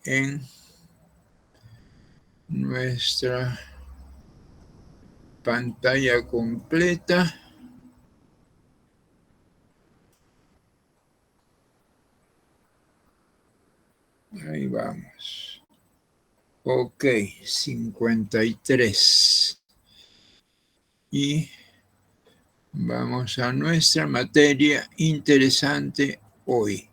en nuestra pantalla completa. Ahí vamos. Ok, 53. Y vamos a nuestra materia interesante hoy.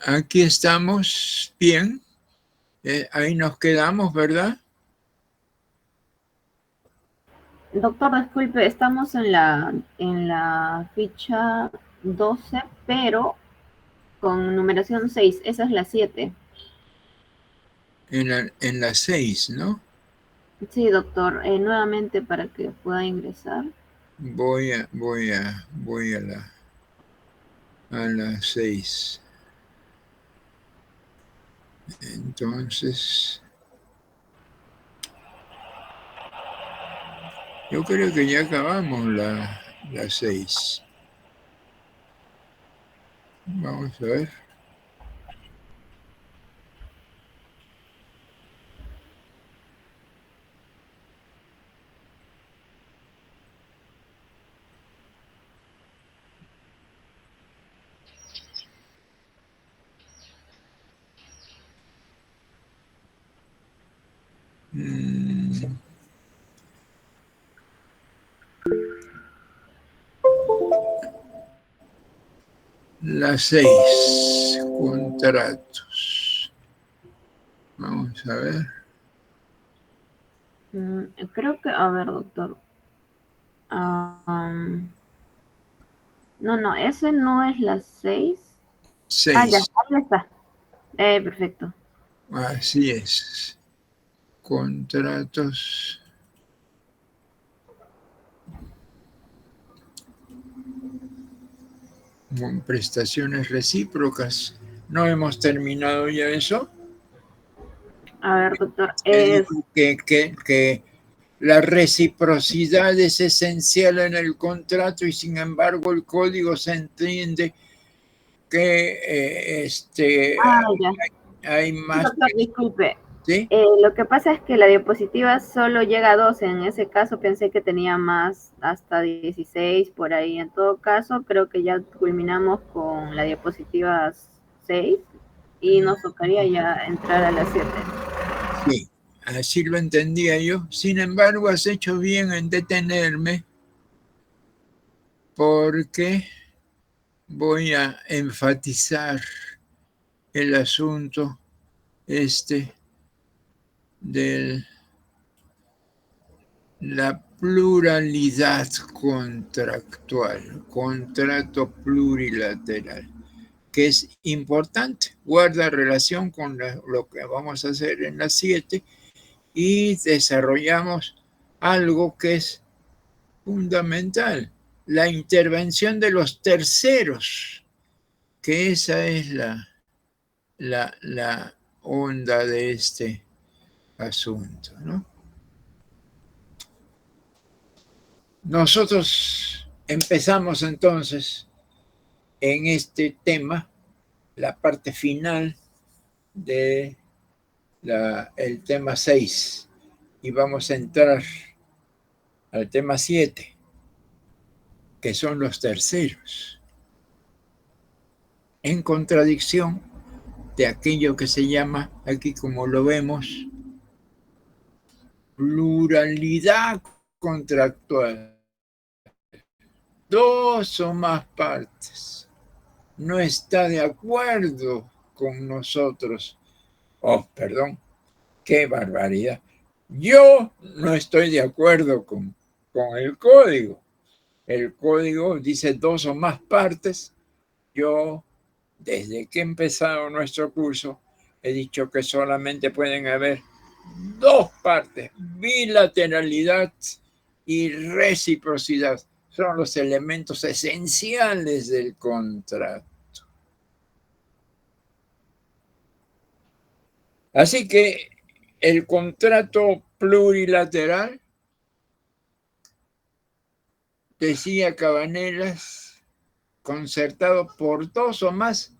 Aquí estamos bien. Ahí nos quedamos, ¿verdad? Doctor, disculpe, estamos en la ficha 12, pero con numeración 6. Esa es la 7. En la 6, ¿no? Sí, doctor. Nuevamente para que pueda ingresar. Voy a la 6. Entonces, yo creo que ya acabamos la 6. Vamos a ver. La 6, contratos. Vamos a ver. Creo que, a ver, doctor. No, ese no es la 6. Ya, 6. ahí está. Perfecto. Así es. Contratos. Con prestaciones recíprocas. ¿No hemos terminado ya eso? A ver, doctor. Se dijo que la reciprocidad es esencial en el contrato y sin embargo el código se entiende que Ya. hay Sí, más. doctor, disculpe. ¿Sí? Lo que pasa es que la diapositiva solo llega a 12. En ese caso pensé que tenía más, hasta 16 por ahí. En todo caso, creo que ya culminamos con la diapositiva 6 y nos tocaría ya entrar a la 7. Sí, así lo entendía yo. Sin embargo, has hecho bien en detenerme porque voy a enfatizar el asunto de la pluralidad contractual, contrato plurilateral, que es importante, guarda relación con lo que vamos a hacer en las 7 y desarrollamos algo que es fundamental, la intervención de los terceros, que esa es la onda de este asunto, ¿no? Nosotros empezamos entonces en este tema, la parte final de el tema 6 y vamos a entrar al tema 7, que son los terceros, en contradicción de aquello que se llama, aquí como lo vemos, pluralidad contractual. Dos o más partes no está de acuerdo con nosotros. Oh, perdón, qué barbaridad. Yo no estoy de acuerdo con el código. El código dice dos o más partes. Yo, desde que he empezado nuestro curso, he dicho que solamente pueden haber dos partes, bilateralidad y reciprocidad. Son los elementos esenciales del contrato. Así que el contrato plurilateral decía Cabanelas, concertado por dos o más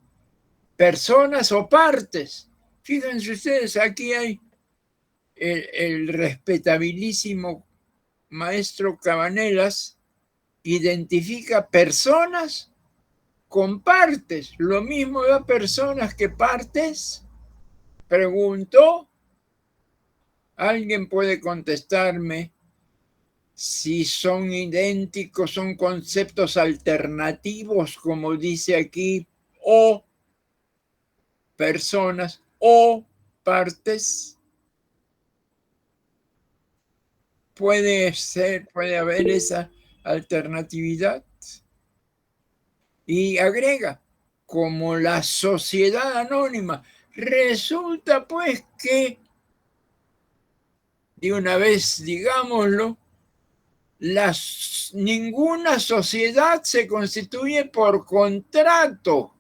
personas o partes. Fíjense ustedes, aquí hay el respetabilísimo maestro Cabanelas, identifica personas con partes. Lo mismo da personas que partes. Preguntó. ¿Alguien puede contestarme si son idénticos, son conceptos alternativos, como dice aquí, o personas o partes? Puede ser, puede haber esa alternatividad. Y agrega, como la sociedad anónima. Resulta pues que, de una vez digámoslo, ninguna sociedad se constituye por contrato.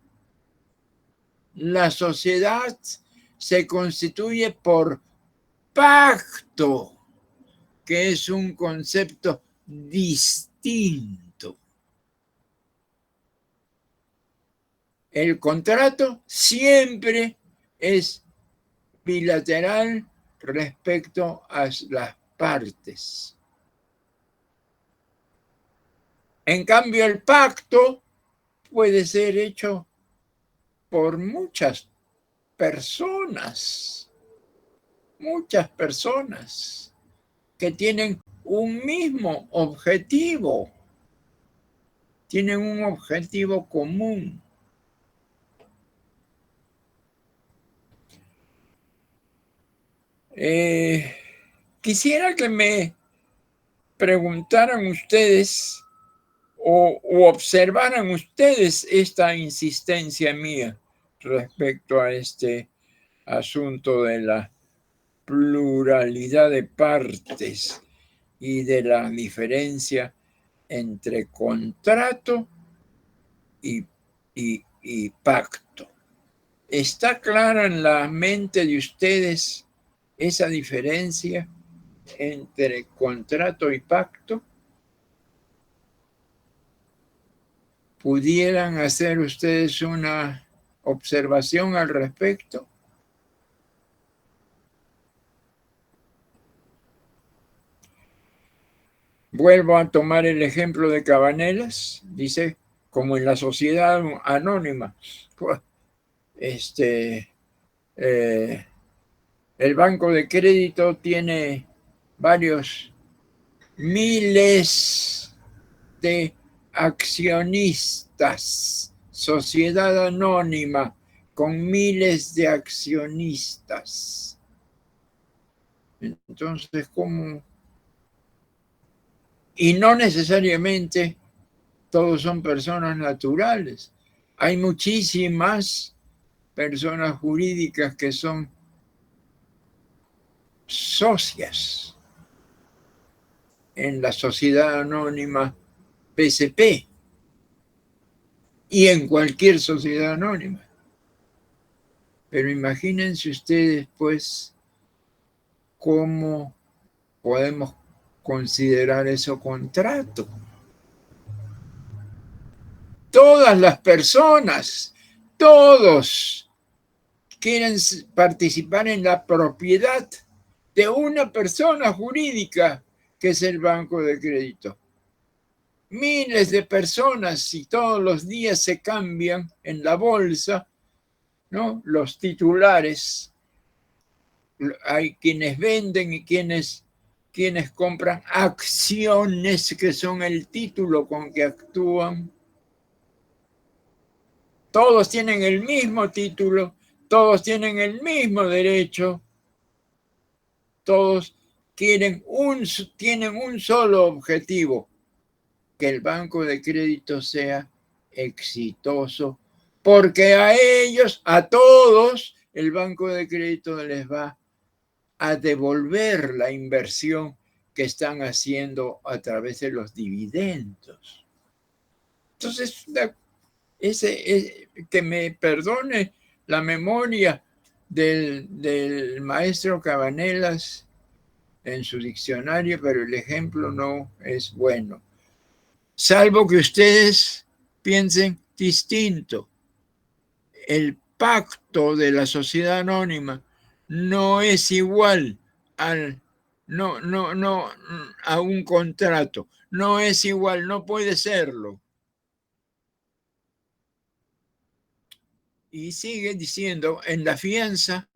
La sociedad se constituye por pacto, que es un concepto distinto. El contrato siempre es bilateral respecto a las partes. En cambio, el pacto puede ser hecho por muchas personas que tienen un mismo objetivo, tienen un objetivo común. Quisiera que me preguntaran ustedes o observaran ustedes esta insistencia mía respecto a este asunto de la pluralidad de partes y de la diferencia entre contrato y pacto. ¿Está clara en la mente de ustedes esa diferencia entre contrato y pacto? ¿Pudieran hacer ustedes una observación al respecto? Vuelvo a tomar el ejemplo de Cabanelas, dice, como en la sociedad anónima. El banco de crédito tiene varios miles de accionistas, sociedad anónima con miles de accionistas. Entonces, ¿cómo? Y no necesariamente todos son personas naturales. Hay muchísimas personas jurídicas que son socias en la sociedad anónima PCP y en cualquier sociedad anónima. Pero imagínense ustedes, pues, cómo podemos considerar eso contrato. Todas las personas, todos quieren participar en la propiedad de una persona jurídica que es el banco de crédito. Miles de personas y todos los días se cambian en la bolsa, ¿no? Los titulares. Hay quienes venden y quienes compran acciones que son el título con que actúan. Todos tienen el mismo título, todos tienen el mismo derecho, todos tienen un solo objetivo, que el banco de crédito sea exitoso, porque a ellos, a todos, el banco de crédito les va a devolver la inversión que están haciendo a través de los dividendos. Entonces, que me perdone la memoria del maestro Cabanelas en su diccionario, pero el ejemplo no es bueno. salvo que ustedes piensen distinto. El pacto de la sociedad anónima no es igual a un contrato. No es igual, no puede serlo. Y sigue diciendo, en la fianza,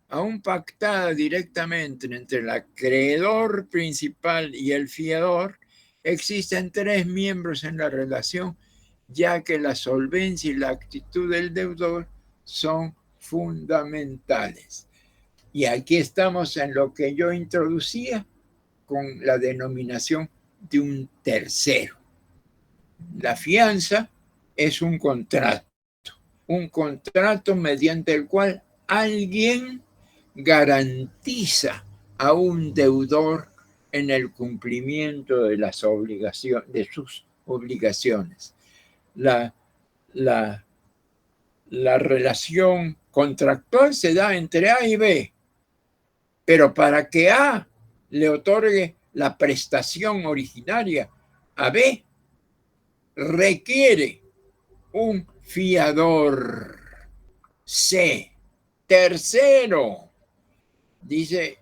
aún pactada directamente entre el acreedor principal y el fiador, existen 3 miembros en la relación, ya que la solvencia y la actitud del deudor son fundamentales. Y aquí estamos en lo que yo introducía con la denominación de un tercero. La fianza es un contrato mediante el cual alguien garantiza a un deudor en el cumplimiento de las obligaciones, de sus obligaciones. La relación contractual se da entre A y B, pero para que A le otorgue la prestación originaria a B, requiere un fiador. C, tercero, dice,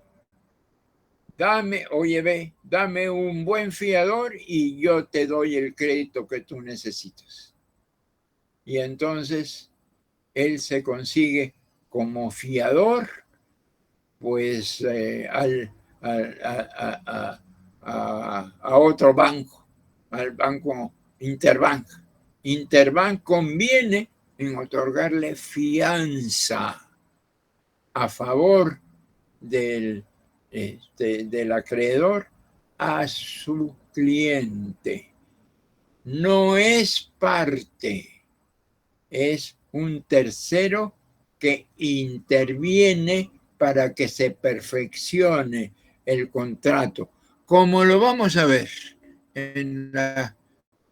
oye B, dame un buen fiador y yo te doy el crédito que tú necesitas. Y entonces él se consigue como fiador, pues a otro banco, al banco Interbank. Interbank conviene en otorgarle fianza a favor del acreedor a su cliente. No es parte, es un tercero que interviene para que se perfeccione el contrato, como lo vamos a ver en los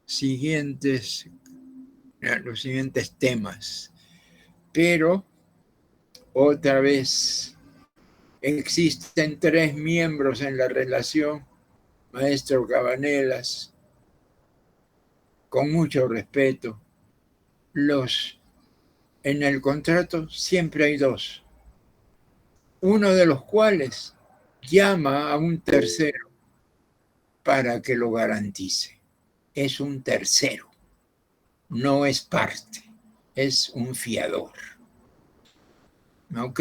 siguientes temas. Pero, otra vez, existen 3 miembros en la relación, maestro Cabanelas, con mucho respeto. En el contrato siempre hay 2, uno de los cuales llama a un tercero para que lo garantice. Es un tercero, no es parte, es un fiador. ¿Ok?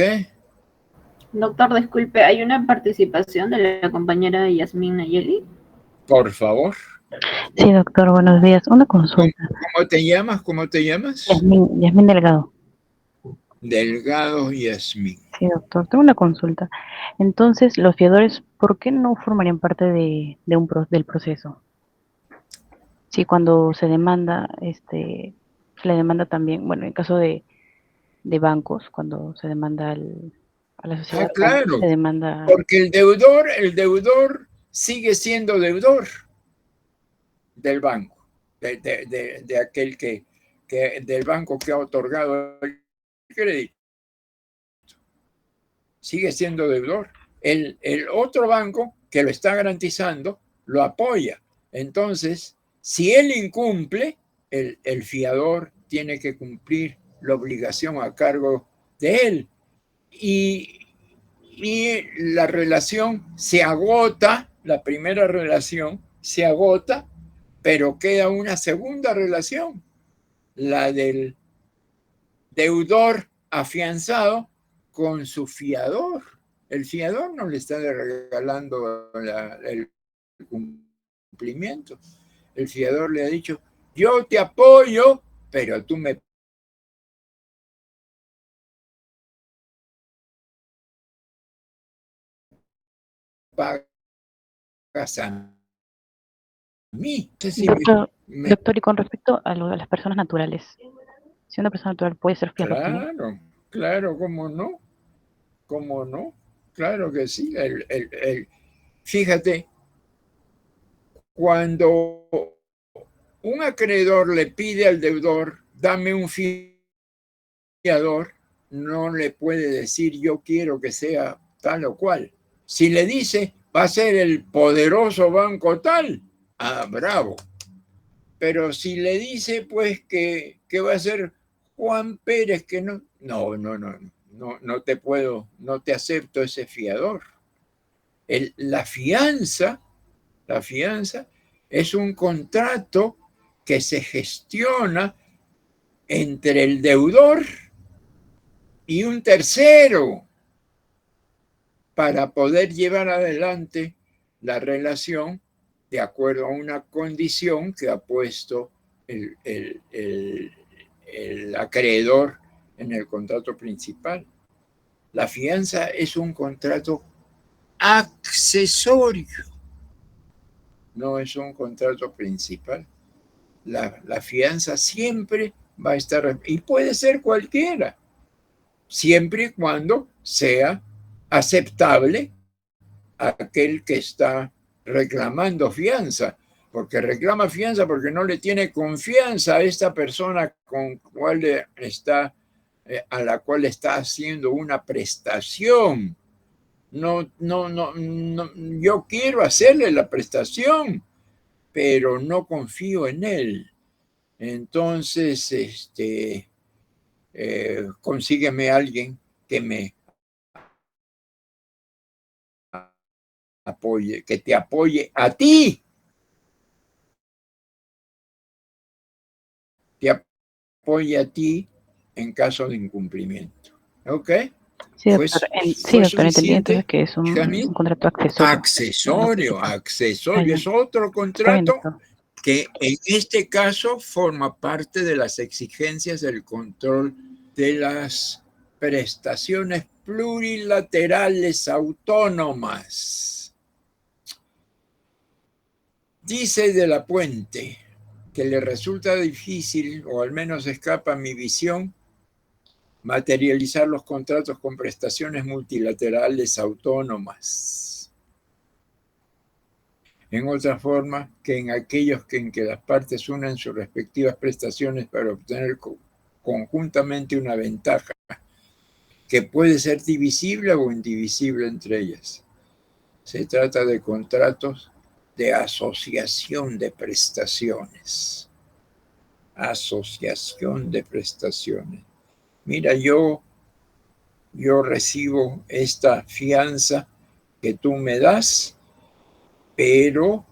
Doctor, disculpe, ¿hay una participación de la compañera Yasmín Nayeli? Por favor. Sí, doctor, buenos días. Una consulta. ¿Cómo te llamas? ¿Cómo te llamas? Yasmín Delgado. Delgado Yasmín. Sí, doctor, tengo una consulta. Entonces, los fiadores, ¿por qué no formarían parte del proceso? Sí, cuando se demanda, se le demanda también, bueno, en caso de bancos, cuando se demanda a la sociedad, Claro, se demanda. porque el deudor sigue siendo deudor del banco, de aquel del banco que ha otorgado el crédito. Sigue siendo deudor. El otro banco que lo está garantizando lo apoya. Entonces, si él incumple, el fiador tiene que cumplir la obligación a cargo de él. Y la relación se agota, la primera relación se agota, pero queda una segunda relación, la del deudor afianzado con su fiador. El fiador no le está regalando el cumplimiento. El fiador le ha dicho, yo te apoyo, pero tú me pagas a mí. Doctor, y con respecto a las personas naturales, si una persona natural puede ser fiador también. Claro, ¿cómo no? ¿Cómo no? Claro que sí. Fíjate, cuando un acreedor le pide al deudor, dame un fiador, no le puede decir yo quiero que sea tal o cual. Si le dice va a ser el poderoso banco tal, bravo. pero si le dice pues que va a ser Juan Pérez, que no te puedo, no te acepto ese fiador. La fianza es un contrato que se gestiona entre el deudor y un tercero para poder llevar adelante la relación de acuerdo a una condición que ha puesto el acreedor en el contrato principal. La fianza es un contrato accesorio, no es un contrato principal. La fianza siempre va a estar, y puede ser cualquiera, siempre y cuando sea aceptable a aquel que está reclamando fianza, porque reclama fianza porque no le tiene confianza a esta persona con cual está, a la cual está haciendo una prestación. No, yo quiero hacerle la prestación, pero no confío en él. Entonces, consígueme a alguien que me apoye, que te apoye a ti, te apoye a ti en caso de incumplimiento. ¿Ok? Sí, doctor, Pues sí, fue doctor, entendí entonces suficiente, que es Jasmine. un contrato accesorio. No principal. Está Accesorio, bien, es otro está bien, contrato doctor. que en este caso forma parte de las exigencias del control de las prestaciones plurilaterales autónomas. Dice de la Puente que le resulta difícil, o al menos escapa a mi visión, materializar los contratos con prestaciones multilaterales autónomas. En otra forma, que en aquellos en que las partes unen sus respectivas prestaciones para obtener conjuntamente una ventaja que puede ser divisible o indivisible entre ellas. Se trata de contratos de asociación de prestaciones. Asociación de prestaciones. Mira, yo recibo esta fianza que tú me das, pero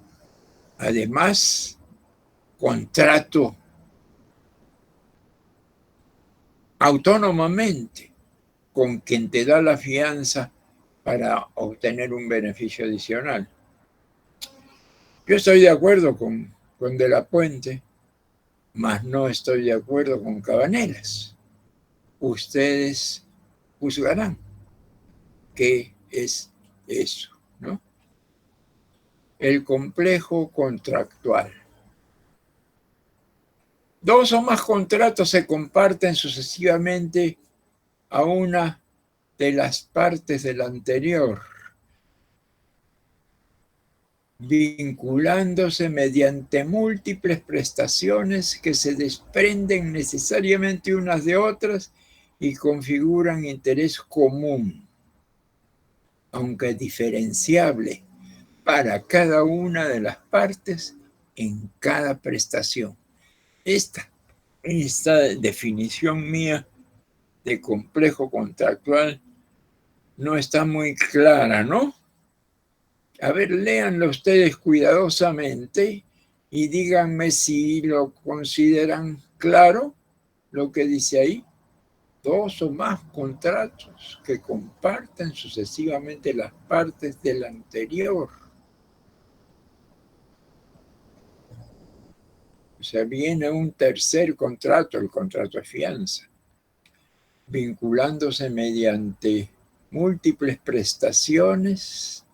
además contrato autónomamente con quien te da la fianza para obtener un beneficio adicional. Yo estoy de acuerdo con De la Puente, mas no estoy de acuerdo con Cabanelas. Ustedes juzgarán qué es eso, ¿no? El complejo contractual. Dos o más contratos se comparten sucesivamente a una de las partes del anterior, vinculándose mediante múltiples prestaciones que se desprenden necesariamente unas de otras y configuran interés común, aunque diferenciable para cada una de las partes en cada prestación. Esta definición mía de complejo contractual no está muy clara, ¿no? A ver, léanlo ustedes cuidadosamente y díganme si lo consideran claro lo que dice ahí. Dos o más contratos que comparten sucesivamente las partes del anterior. O sea, viene un tercer contrato, el contrato de fianza, vinculándose mediante múltiples prestaciones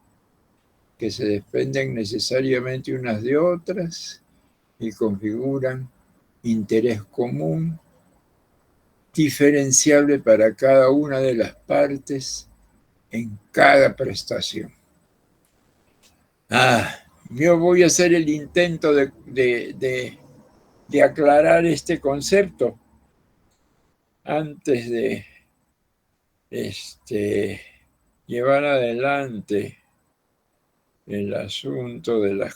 que se desprenden necesariamente unas de otras y configuran interés común, diferenciable para cada una de las partes en cada prestación. Yo voy a hacer el intento de aclarar este concepto antes de llevar adelante el asunto de los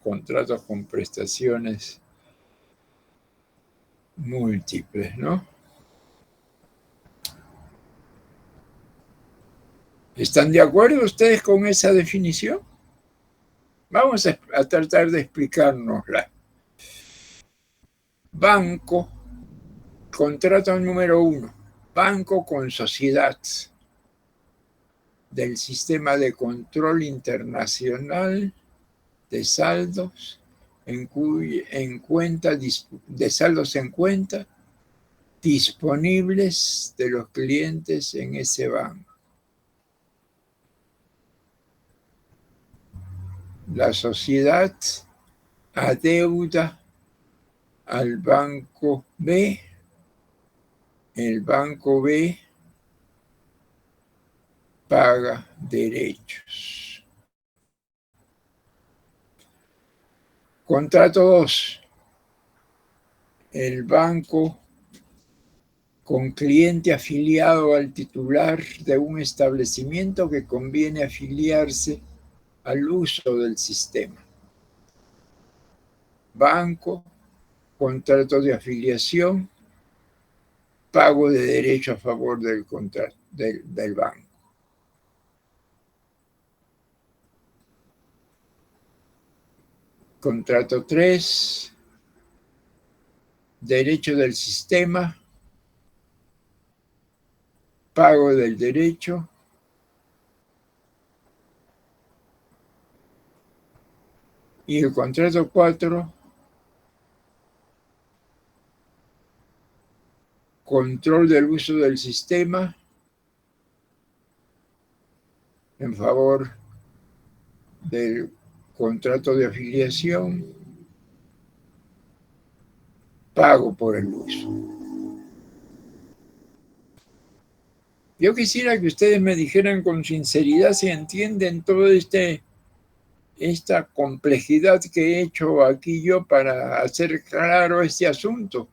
contratos con prestaciones múltiples, ¿no? ¿Están de acuerdo ustedes con esa definición? Vamos a tratar de explicárnosla. Banco, contrato número 1, banco con sociedad del sistema de control internacional de saldos de saldos en cuenta disponibles de los clientes en ese banco. La sociedad adeuda al banco B, el banco B paga derechos. Contrato 2. El banco con cliente afiliado al titular de un establecimiento que conviene afiliarse al uso del sistema. Banco, contrato de afiliación, pago de derecho a favor del contrato del banco. Contrato 3, derecho del sistema, pago del derecho, y el contrato 4, control del uso del sistema en favor del contrato de afiliación, pago por el uso. Yo quisiera que ustedes me dijeran con sinceridad si entienden toda esta complejidad que he hecho aquí yo para hacer claro este asunto.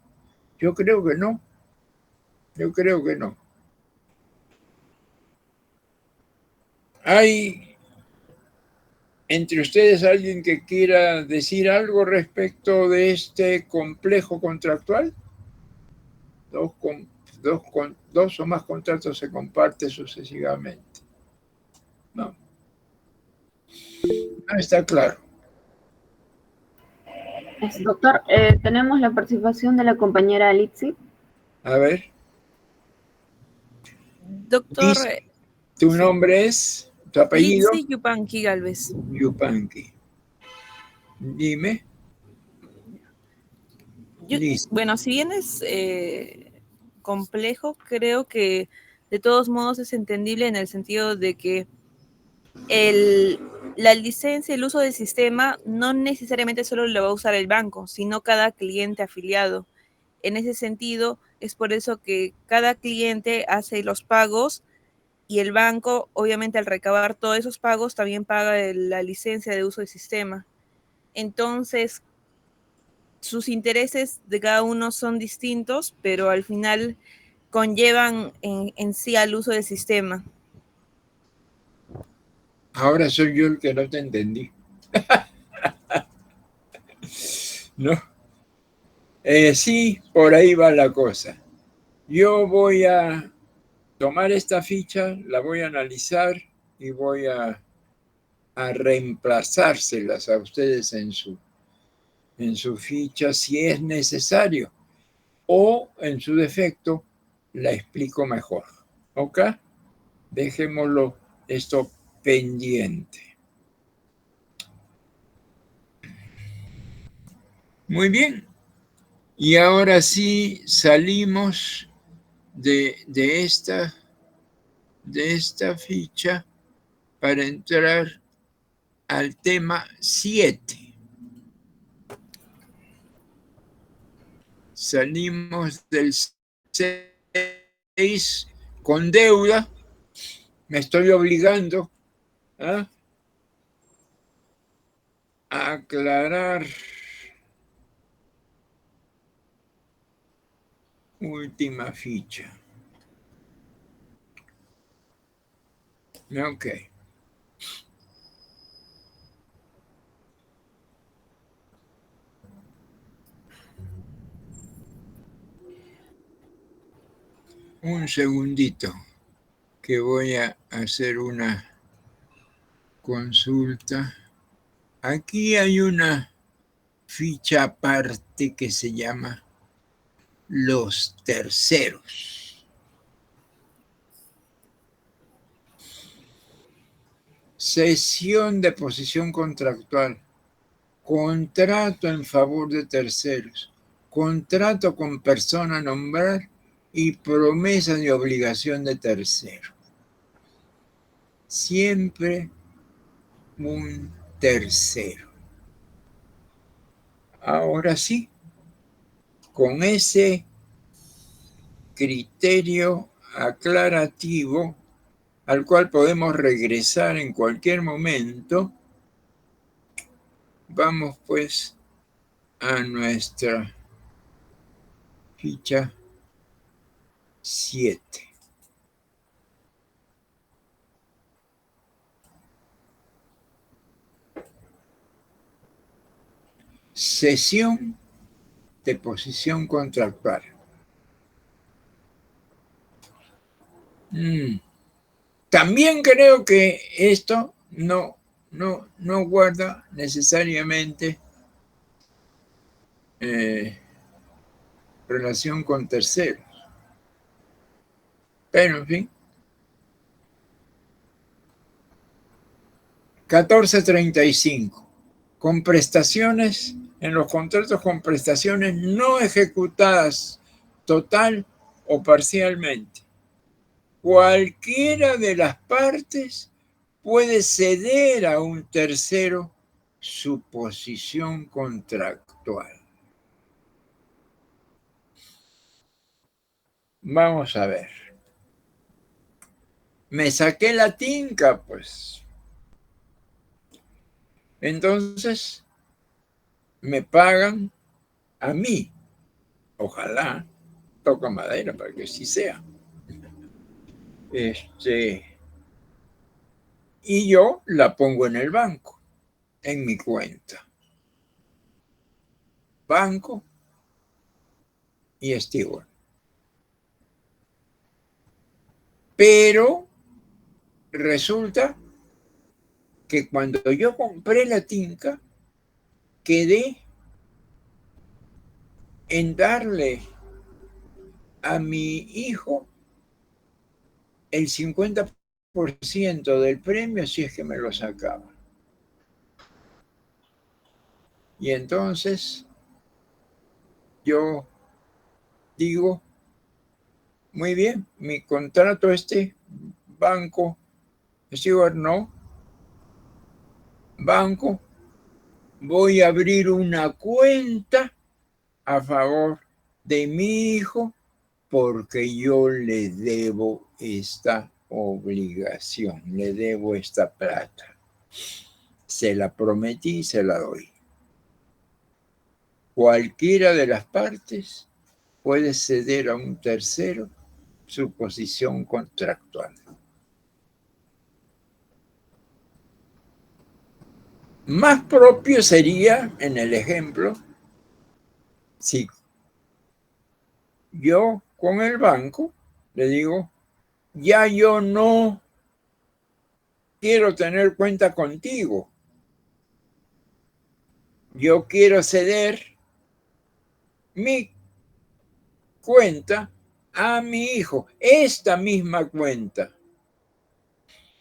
Yo creo que no. Yo creo que no. ¿Hay entre ustedes alguien que quiera decir algo respecto de este complejo contractual? Dos o más contratos se comparten sucesivamente. No. No está claro. Doctor, tenemos la participación de la compañera Litsi. A ver. Doctor, ¿Tu nombre es? ¿Tu apellido? Litsi Yupanqui Galvez. Yupanqui. Dime. Bueno, si bien es complejo, creo que de todos modos es entendible en el sentido de que la licencia, el uso del sistema, no necesariamente solo lo va a usar el banco, sino cada cliente afiliado. En ese sentido, es por eso que cada cliente hace los pagos y el banco, obviamente, al recabar todos esos pagos, también paga la licencia de uso del sistema. Entonces, sus intereses de cada uno son distintos, pero al final conllevan en sí al uso del sistema. Ahora soy yo el que no te entendí. No. Sí, por ahí va la cosa. Yo voy a tomar esta ficha, la voy a analizar y voy a reemplazárselas a ustedes en su ficha si es necesario, o en su defecto la explico mejor. ¿Ok? Dejémoslo esto pendiente. Muy bien. Y ahora sí salimos de esta ficha para entrar al tema 7. Salimos del 6 con deuda. Me estoy obligando a aclarar última ficha. Ok. Un segundito, que voy a hacer una consulta. Aquí hay una ficha aparte que se llama los terceros. Cesión de posición contractual, contrato en favor de terceros, contrato con persona a nombrar y promesa de obligación de tercero. Siempre un tercero. Ahora sí, con ese criterio aclarativo al cual podemos regresar en cualquier momento, vamos pues a nuestra ficha 7. Cesión de posición contractual. También creo que esto no guarda necesariamente relación con terceros. Pero, en fin. 1435. Con prestaciones, en los contratos con prestaciones no ejecutadas total o parcialmente. Cualquiera de las partes puede ceder a un tercero su posición contractual. Vamos a ver. Me saqué la tinca, pues. Entonces, me pagan a mí. Ojalá, toca madera para que sí sea. Y yo la pongo en el banco, en mi cuenta. Banco y Stewart. Pero resulta que cuando yo compré la tinca, quedé en darle a mi hijo el 50% del premio si es que me lo sacaba. Y entonces yo digo, muy bien, mi contrato banco, Stewart no, banco, voy a abrir una cuenta a favor de mi hijo porque yo le debo esta obligación, le debo esta plata. Se la prometí, se la doy. Cualquiera de las partes puede ceder a un tercero su posición contractual. Más propio sería, en el ejemplo, si yo con el banco le digo, ya yo no quiero tener cuenta contigo. Yo quiero ceder mi cuenta a mi hijo, esta misma cuenta.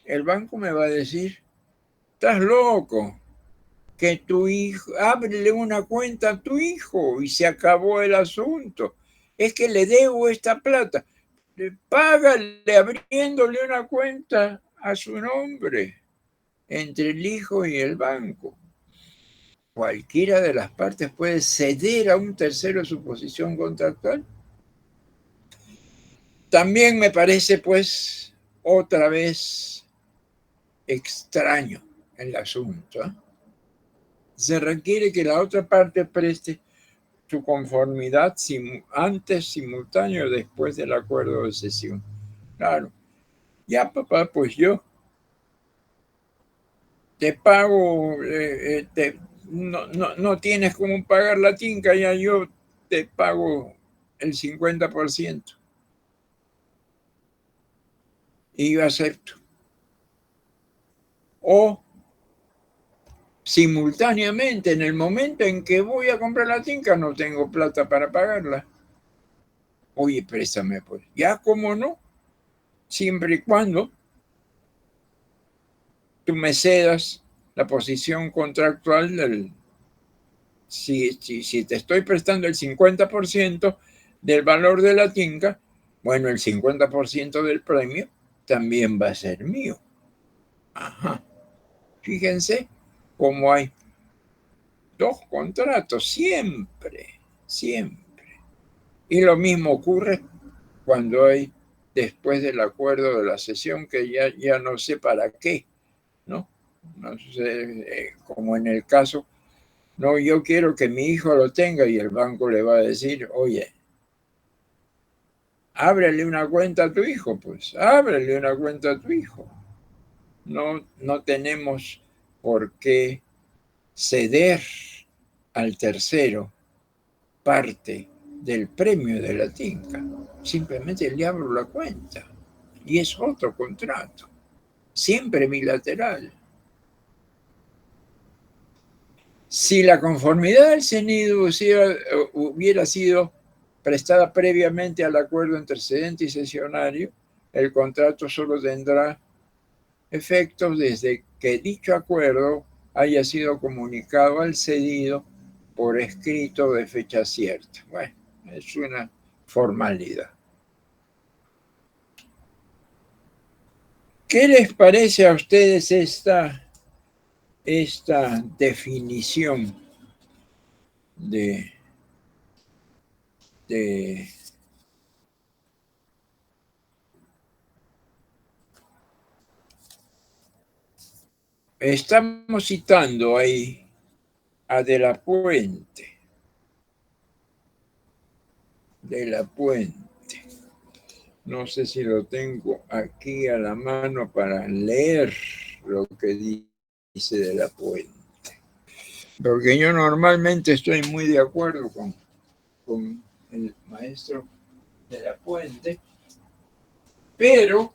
El banco me va a decir, estás loco, que tu hijo, ábrele una cuenta a tu hijo y se acabó el asunto. Es que le debo esta plata. Págale abriéndole una cuenta a su nombre entre el hijo y el banco. Cualquiera de las partes puede ceder a un tercero su posición contractual. También me parece, pues, otra vez extraño el asunto. Se requiere que la otra parte preste su conformidad antes, simultáneo o después del acuerdo de cesión. Claro. Ya, papá, pues yo te pago, no tienes cómo pagar la tinca, ya yo te pago el 50%. y yo acepto. O simultáneamente, en el momento en que voy a comprar la tinca, no tengo plata para pagarla. Oye, préstame, pues. Ya, ¿cómo no? Siempre y cuando tú me cedas la posición contractual del... Si te estoy prestando el 50% del valor de la tinca, bueno, el 50% del premio también va a ser mío. Ajá. Fíjense cómo hay dos contratos, siempre, siempre. Y lo mismo ocurre cuando hay, después del acuerdo de la cesión, que ya no sé para qué, ¿no? No sé, como en el caso, no, yo quiero que mi hijo lo tenga y el banco le va a decir, oye, ábrele una cuenta a tu hijo, pues, ábrele una cuenta a tu hijo. No tenemos por qué ceder al tercero parte del premio de la tinca. Simplemente le abro la cuenta y es otro contrato, siempre bilateral. Si la conformidad del CENIDU hubiera sido prestada previamente al acuerdo entre cedente y cesionario, el contrato solo tendrá efectos desde que dicho acuerdo haya sido comunicado al cedido por escrito de fecha cierta. Bueno, es una formalidad. ¿Qué les parece a ustedes esta definición de estamos citando ahí a De la Puente? De la Puente. No sé si lo tengo aquí a la mano para leer lo que dice De la Puente. Porque yo normalmente estoy muy de acuerdo con el maestro De la Puente, pero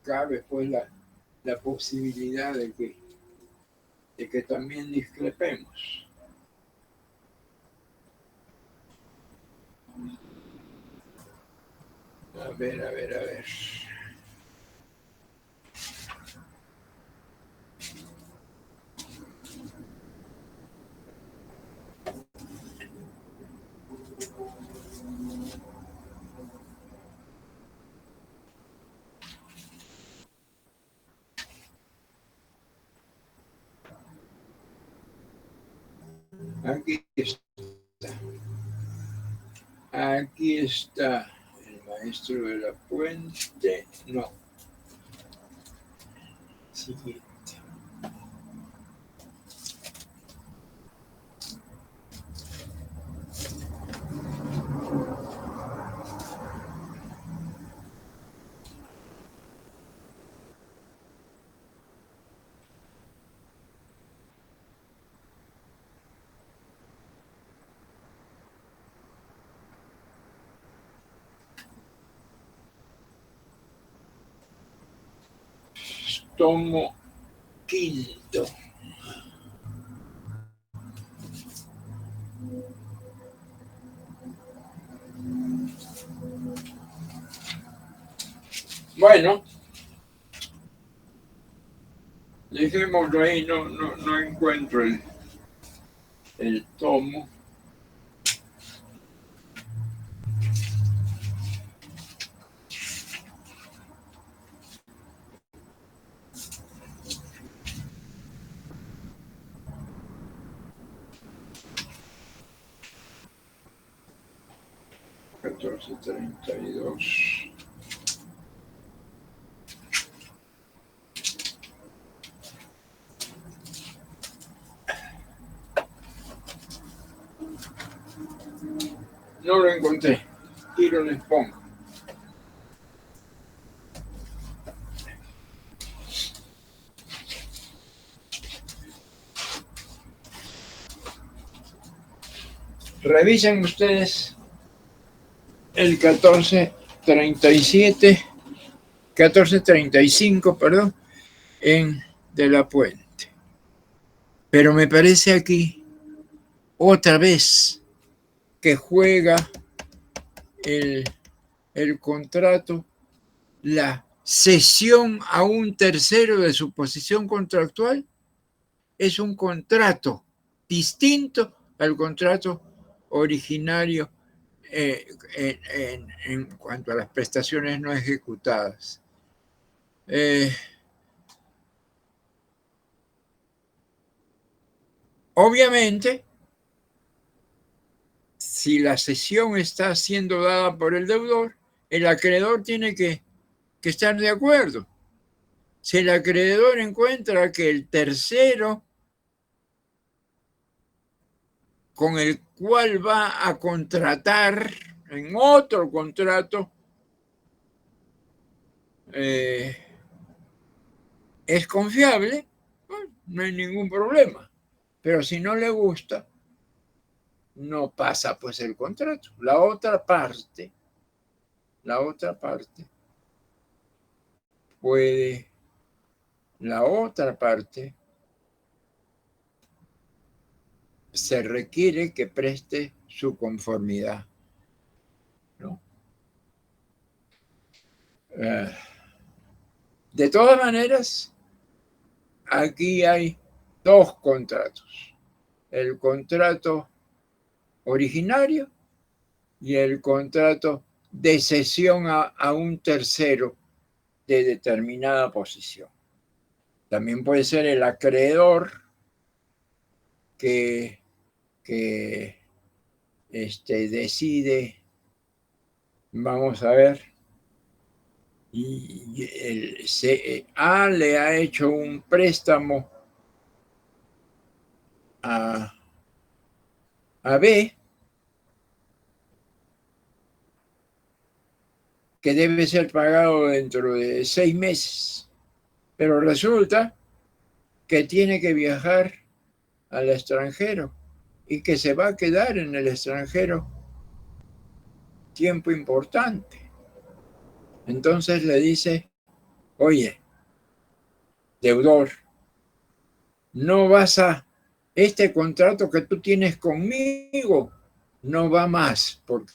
cabe pues la posibilidad de que también discrepemos. A ver. Aquí está. Aquí está el maestro De la Puente. No. Siguiente. Tomo quinto. Bueno, dejémoslo ahí, no encuentro el tomo. $14.32. No lo encontré. Tiro les pongo. Revisen ustedes el 1435, perdón, en De la Puente. Pero me parece aquí otra vez que juega el contrato, la cesión a un tercero de su posición contractual es un contrato distinto al contrato originario en cuanto a las prestaciones no ejecutadas. Obviamente, si la cesión está siendo dada por el deudor, el acreedor tiene que estar de acuerdo. Si el acreedor encuentra que el tercero con el cual va a contratar en otro contrato es confiable, bueno, no hay ningún problema. Pero si no le gusta, no pasa pues el contrato. La otra parte se requiere que preste su conformidad, ¿no? De todas maneras, aquí hay dos contratos: el contrato originario y el contrato de cesión a un tercero de determinada posición. También puede ser el acreedor que decide, vamos a ver, y A le ha hecho un préstamo a B que debe ser pagado dentro de 6 meses, pero resulta que tiene que viajar al extranjero y que se va a quedar en el extranjero tiempo importante. Entonces le dice: oye, deudor, no vas a, este contrato que tú tienes conmigo no va más porque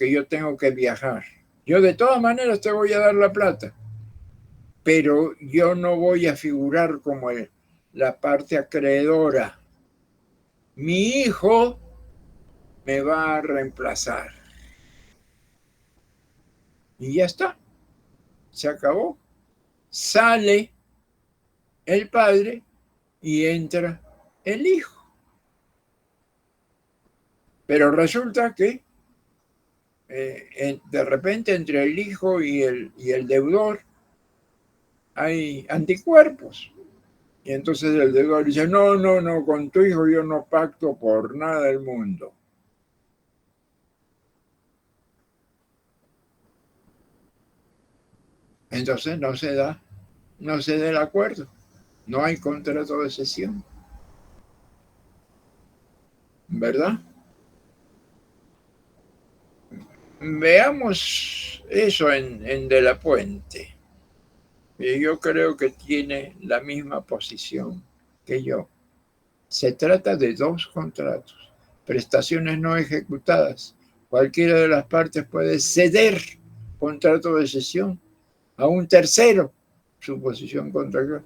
yo tengo que viajar. Yo de todas maneras te voy a dar la plata, pero yo no voy a figurar como la parte acreedora. Mi hijo me va a reemplazar. Y ya está, se acabó. Sale el padre y entra el hijo. Pero resulta que de repente entre el hijo y el deudor hay anticuerpos. Y entonces el deudor dice: no, con tu hijo yo no pacto por nada del mundo. Entonces no se da el acuerdo. No hay contrato de cesión. ¿Verdad? Veamos eso en De la Puente. Yo creo que tiene la misma posición que yo. Se trata de dos contratos, prestaciones no ejecutadas. Cualquiera de las partes puede ceder contrato de cesión a un tercero, su posición contractual.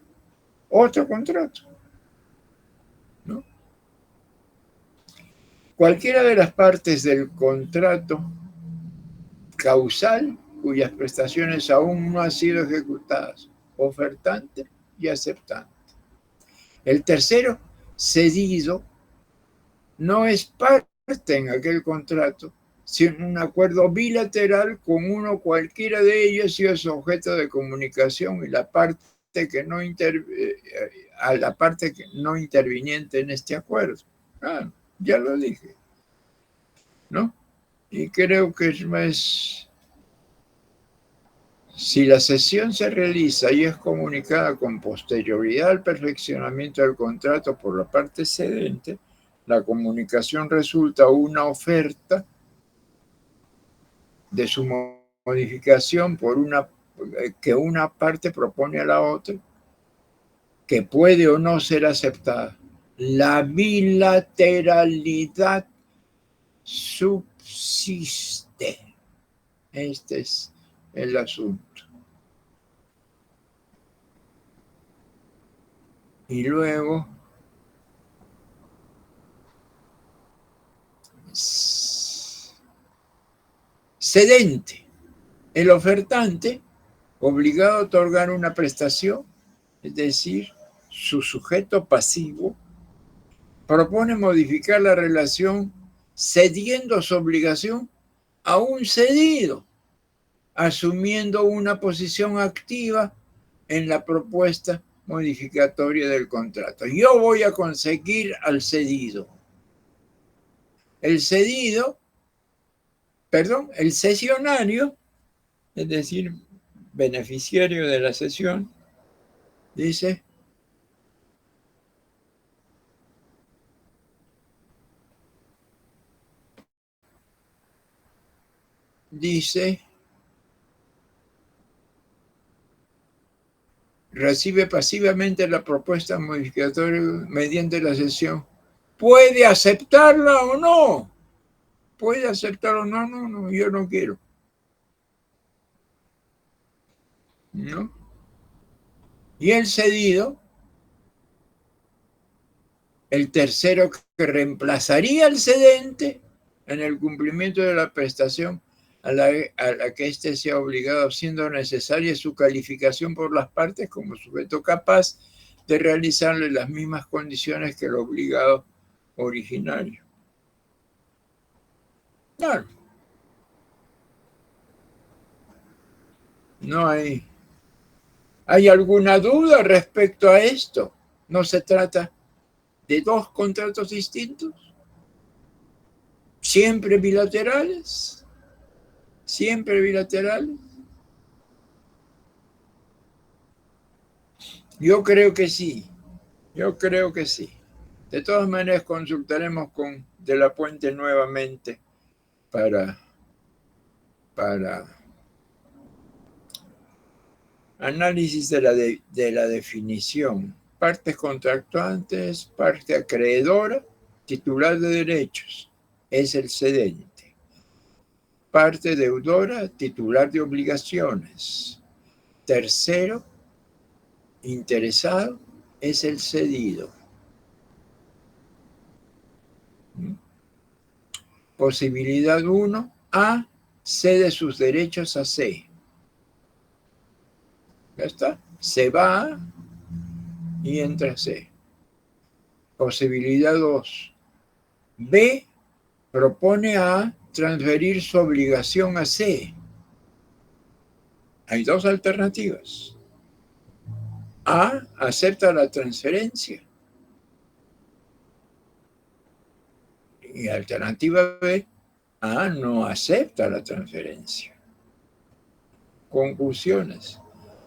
Otro contrato, ¿no? Cualquiera de las partes del contrato causal cuyas prestaciones aún no han sido ejecutadas, ofertante y aceptante. El tercero cedido no es parte en aquel contrato, sino un acuerdo bilateral con uno cualquiera de ellos y es objeto de comunicación y la parte que no a la parte que no interviniente en este acuerdo. Ya lo dije, ¿no? Y creo que es más. Si la cesión se realiza y es comunicada con posterioridad al perfeccionamiento del contrato por la parte cedente, la comunicación resulta una oferta de su modificación por que una parte propone a la otra, que puede o no ser aceptada. La bilateralidad subsiste. Este es el asunto. Y luego, cedente, el ofertante, obligado a otorgar una prestación, es decir, su sujeto pasivo, propone modificar la relación cediendo su obligación a un cedido, asumiendo una posición activa en la propuesta modificatoria del contrato. Yo voy a conseguir al cedido. El cesionario, es decir, beneficiario de la cesión, dice: recibe pasivamente la propuesta modificatoria mediante la cesión. ¿Puede aceptarla o no? ¿Puede aceptarla o no? No, yo no quiero. ¿No? Y el cedido, el tercero que reemplazaría al cedente en el cumplimiento de la prestación a la que éste sea obligado, siendo necesaria su calificación por las partes como sujeto capaz de realizarle las mismas condiciones que el obligado originario. Claro. No hay alguna duda respecto a esto. No se trata de dos contratos distintos, siempre bilaterales. Siempre bilaterales. Yo creo que sí. De todas maneras, consultaremos con De la Puente nuevamente para análisis de la definición. Partes contractuantes, parte acreedora, titular de derechos, es el cedente. Parte deudora, titular de obligaciones. Tercero, interesado, es el cedido. Posibilidad 1, A cede sus derechos a C. Ya está. Se va y entra C. Posibilidad 2, B propone a transferir su obligación a C. Hay dos alternativas. A acepta la transferencia. Y alternativa B, A no acepta la transferencia. Conclusiones.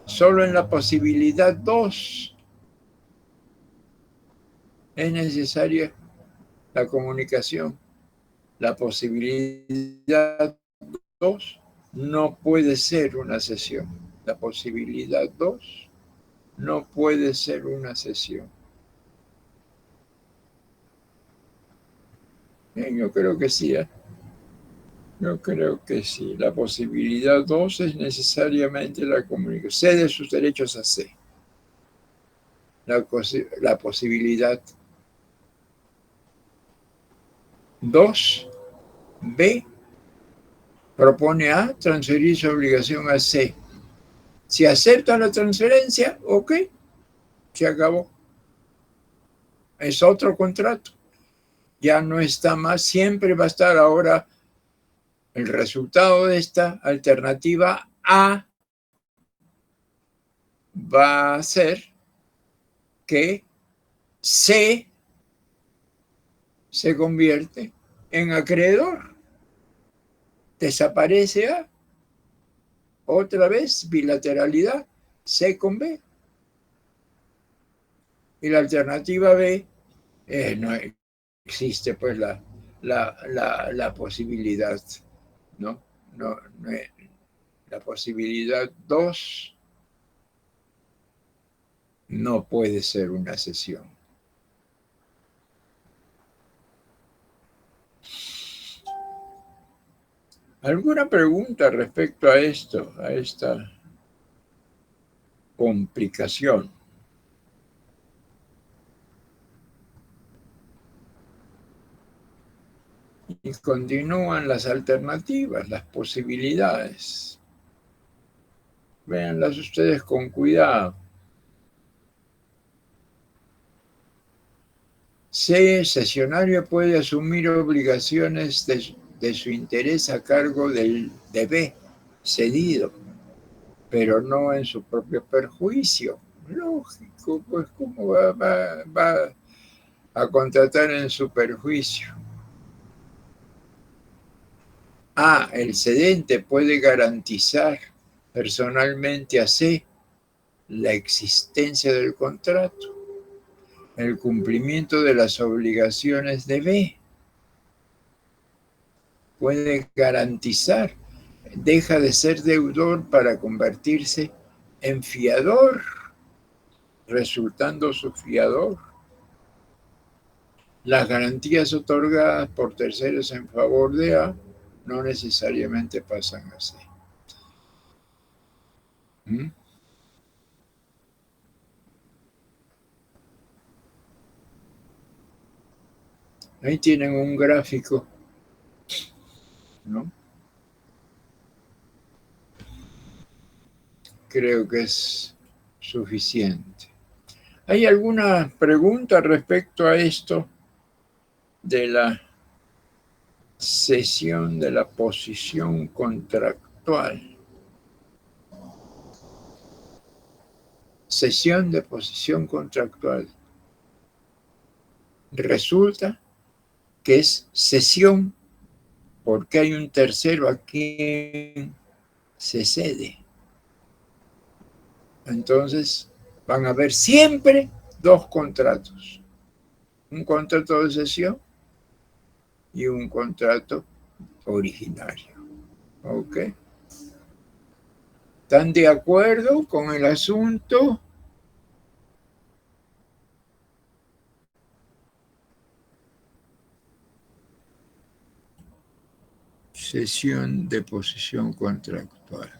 Solo en la posibilidad 2 es necesaria la comunicación. La posibilidad 2 no puede ser una cesión. La posibilidad 2 no puede ser una cesión. Yo creo que sí, ¿eh? Yo creo que sí. La posibilidad 2 es necesariamente la comunicación. Cede sus derechos a C. La posibilidad 2, B, propone A transferir su obligación a C. Si acepta la transferencia, ok, se acabó. Es otro contrato. Ya no está más, siempre va a estar ahora el resultado de esta alternativa A va a ser que C se convierte en acreedor. Desaparece A. Otra vez, bilateralidad, C con B. Y la alternativa B, no existe pues la posibilidad, ¿no? la posibilidad 2 no puede ser una cesión. ¿Alguna pregunta respecto a esto, a esta complicación? Y continúan las alternativas, las posibilidades. Véanlas ustedes con cuidado. C. Cesionario puede asumir obligaciones de su interés a cargo de B, cedido, pero no en su propio perjuicio. Lógico, pues ¿cómo va a contratar en su perjuicio? A. El cedente puede garantizar personalmente a C la existencia del contrato, el cumplimiento de las obligaciones de B. Puede garantizar, deja de ser deudor para convertirse en fiador, resultando su fiador. Las garantías otorgadas por terceros en favor de A no necesariamente pasan a C. ¿Mm? Ahí tienen un gráfico, ¿no? Creo que es suficiente. ¿Hay alguna pregunta respecto a esto de la cesión de la posición contractual? Cesión de posición contractual. Resulta que es cesión porque hay un tercero a quien se cede. Entonces van a haber siempre dos contratos. Un contrato de cesión y un contrato originario. ¿Ok? ¿Están de acuerdo con el asunto? Cesión de posición contractual.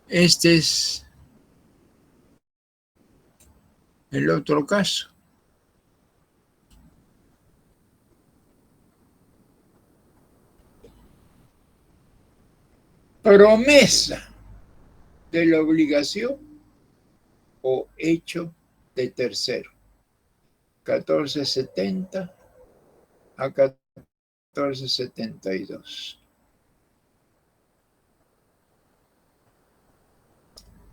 Este es el otro caso. Promesa de la obligación o hecho de tercero. 1470 a 1472.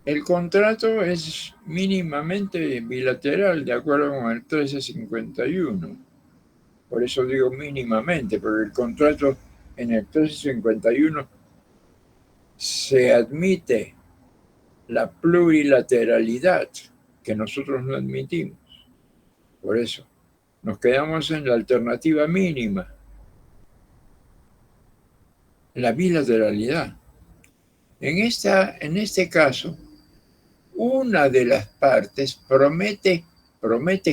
El contrato es mínimamente bilateral, de acuerdo con el 1351. Por eso digo mínimamente, porque el contrato en el 1351 se admite la plurilateralidad, que nosotros no admitimos. Por eso nos quedamos en la alternativa mínima, la bilateralidad. En este caso, una de las partes promete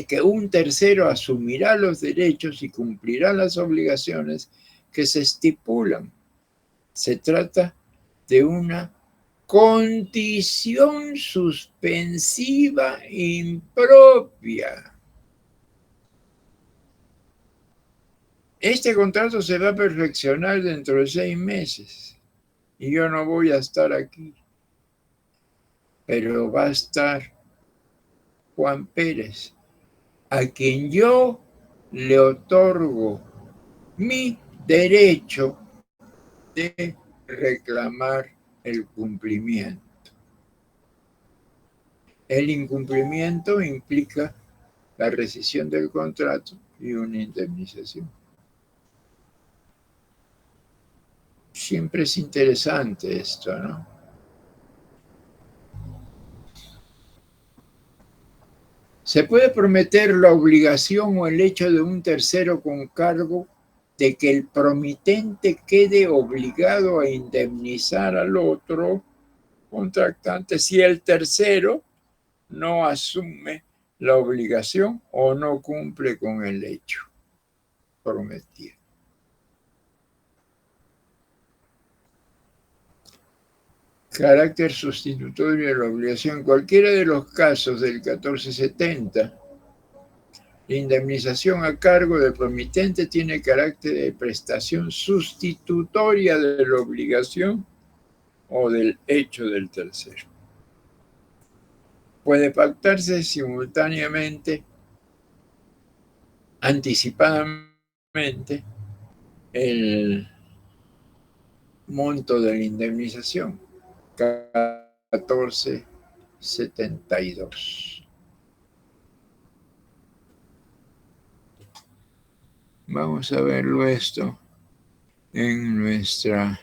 que un tercero asumirá los derechos y cumplirá las obligaciones que se estipulan. Se trata de una condición suspensiva impropia. Este contrato se va a perfeccionar dentro de 6 meses y yo no voy a estar aquí, pero va a estar Juan Pérez, a quien yo le otorgo mi derecho de reclamar el cumplimiento. El incumplimiento implica la rescisión del contrato y una indemnización. Siempre es interesante esto, ¿no? Se puede prometer la obligación o el hecho de un tercero con cargo de que el promitente quede obligado a indemnizar al otro contractante si el tercero no asume la obligación o no cumple con el hecho prometido. Carácter sustitutorio de la obligación. En cualquiera de los casos del 1470, la indemnización a cargo del promitente tiene carácter de prestación sustitutoria de la obligación o del hecho del tercero. Puede pactarse simultáneamente, anticipadamente, el monto de la indemnización, 1472. Vamos a verlo esto en nuestra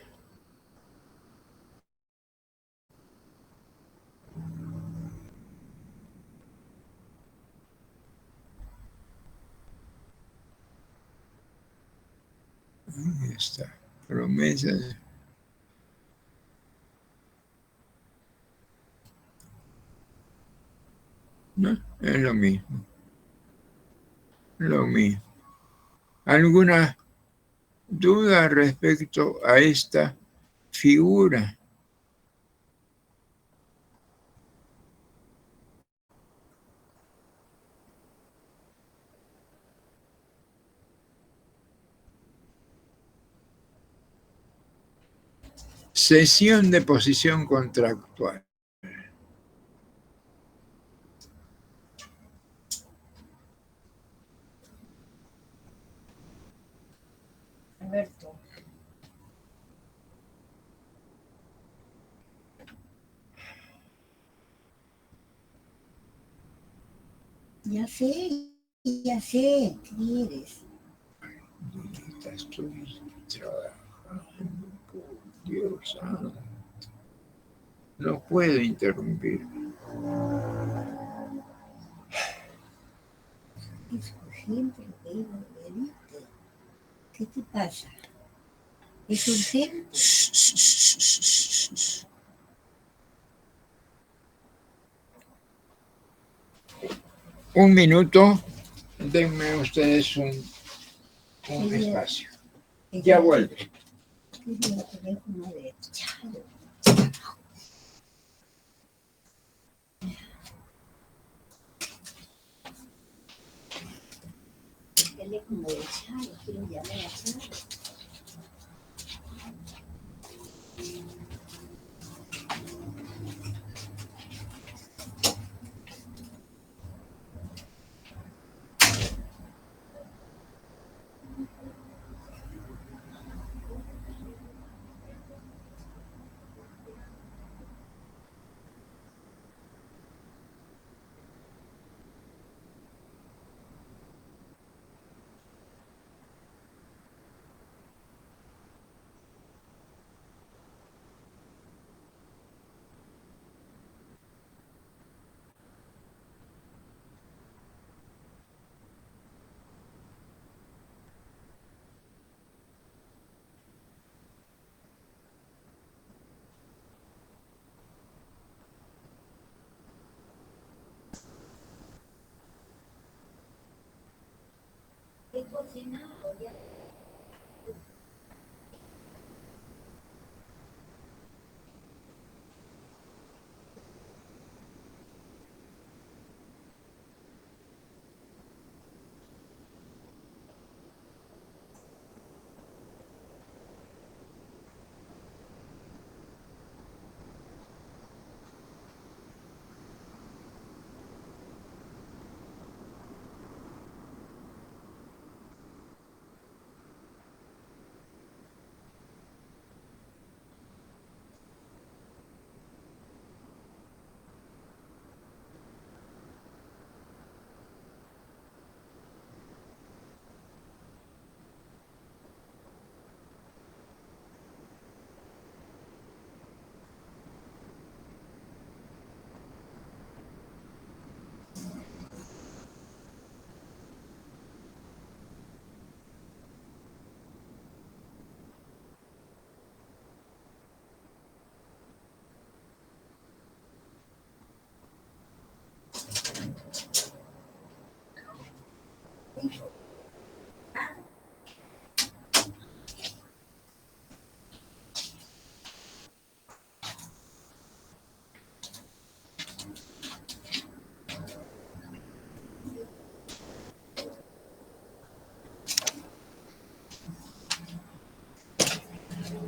promesa. No, es lo mismo. Lo mismo. ¿Alguna duda respecto a esta figura? Cesión de posición contractual. Alberto. Ya sé, ¿qué quieres? Estoy trabajando, por Dios santo. No puedo interrumpir. Es urgente lo que iba a pedirte. ¿Qué te pasa? ¿Es urgente? Un minuto. Denme ustedes un espacio. Ya vuelvo. Quería el teléfono de Charo. El teléfono de Charo, quiero llamar a Charo. He cocinado ya.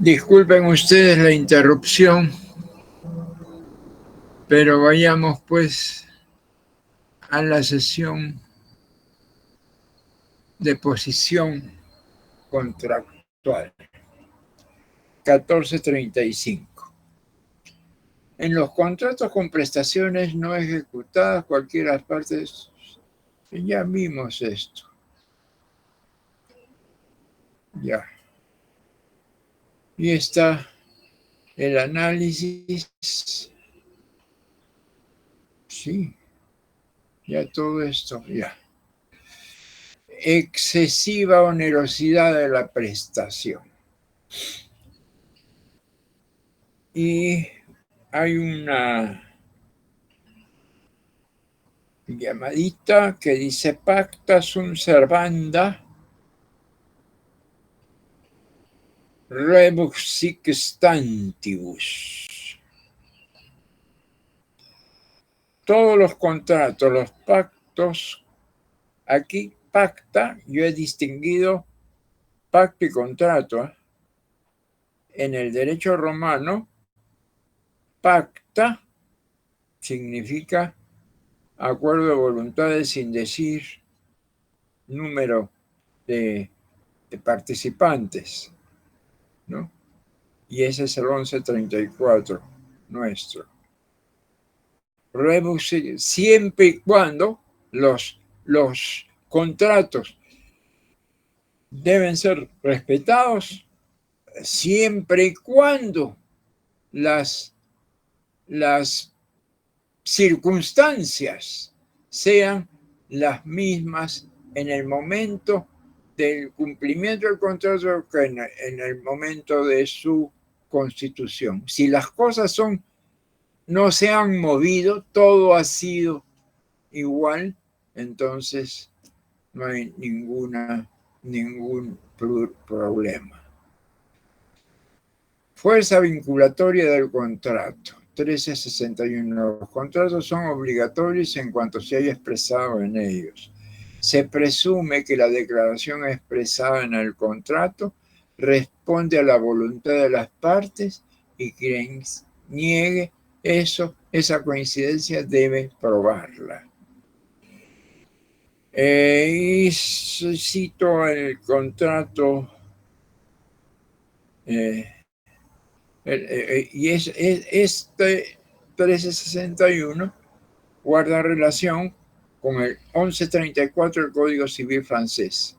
Disculpen ustedes la interrupción, pero vayamos pues a la sesión de posición contractual. 1435. En los contratos con prestaciones no ejecutadas, cualquiera de las partes, ya vimos esto. Ya. Y está el análisis. Sí, ya todo esto, ya. Excesiva onerosidad de la prestación. Y hay una llamadita que dice pacta sunt servanda rebus sic stantibus. Todos los contratos, los pactos, aquí pacta, yo he distinguido pacto y contrato. En el derecho romano, pacta significa acuerdo de voluntades sin decir número de participantes, ¿no? Y ese es el 1134 nuestro. Rebus, siempre y cuando los contratos deben ser respetados, siempre y cuando las circunstancias sean las mismas en el momento del cumplimiento del contrato que en el momento de su constitución. Si las cosas no se han movido, todo ha sido igual, entonces no hay ningún problema. Fuerza vinculatoria del contrato. 1361. Los contratos son obligatorios en cuanto se haya expresado en ellos. Se presume que la declaración expresada en el contrato responde a la voluntad de las partes y quien niegue esa coincidencia debe probarla. Y cito el contrato y este 1361 guarda relación con el 1134 del Código Civil francés.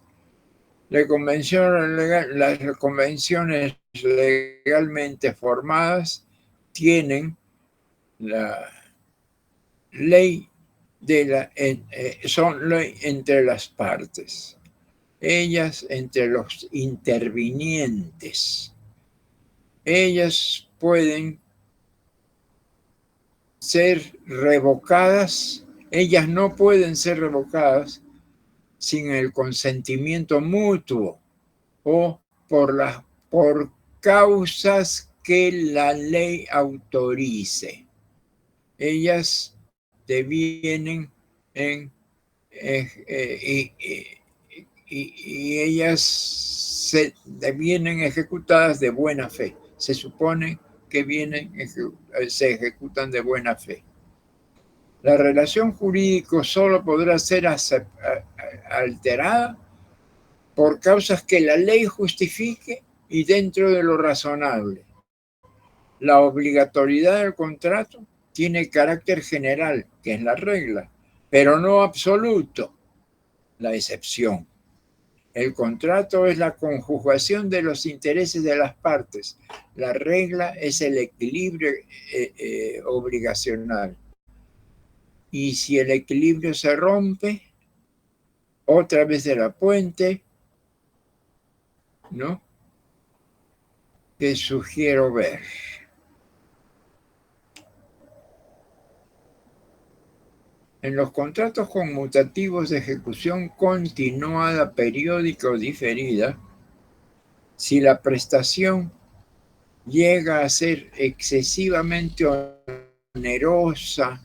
Las convenciones legalmente formadas tienen la ley son ley entre las partes, ellas entre los intervinientes. Ellas pueden ser revocadas, ellas no pueden ser revocadas sin el consentimiento mutuo o por causas que la ley autorice. Ellas devienen y ellas se devienen ejecutadas de buena fe. Se supone que se ejecutan de buena fe. La relación jurídica solo podrá ser alterada por causas que la ley justifique y dentro de lo razonable. La obligatoriedad del contrato tiene carácter general, que es la regla, pero no absoluto, la excepción. El contrato es la conjugación de los intereses de las partes. La regla es el equilibrio obligacional. Y si el equilibrio se rompe, otra vez de la puente, ¿no? Que sugiero ver. En los contratos conmutativos de ejecución continuada, periódica o diferida, si la prestación llega a ser excesivamente onerosa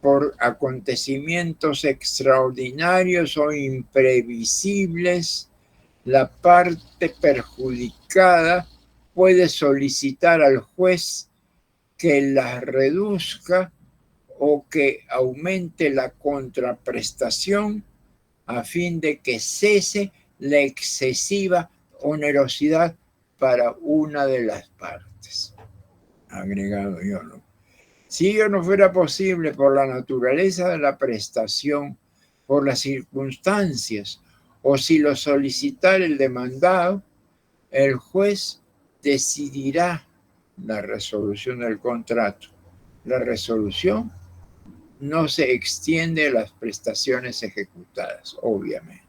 por acontecimientos extraordinarios o imprevisibles, la parte perjudicada puede solicitar al juez que las reduzca o que aumente la contraprestación a fin de que cese la excesiva onerosidad para una de las partes. Agregado yo, ¿no? Si ello no fuera posible por la naturaleza de la prestación, por las circunstancias, o si lo solicitara el demandado, el juez decidirá la resolución del contrato. La resolución no se extiende a las prestaciones ejecutadas, obviamente.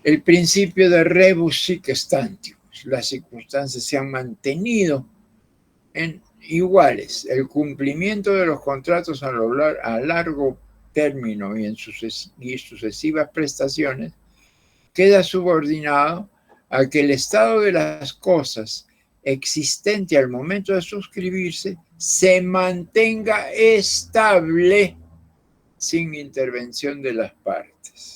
El principio de rebus sic stantibus. Las circunstancias se han mantenido en iguales. El cumplimiento de los contratos a largo término y en sucesivas prestaciones queda subordinado a que el estado de las cosas existente al momento de suscribirse se mantenga estable sin intervención de las partes.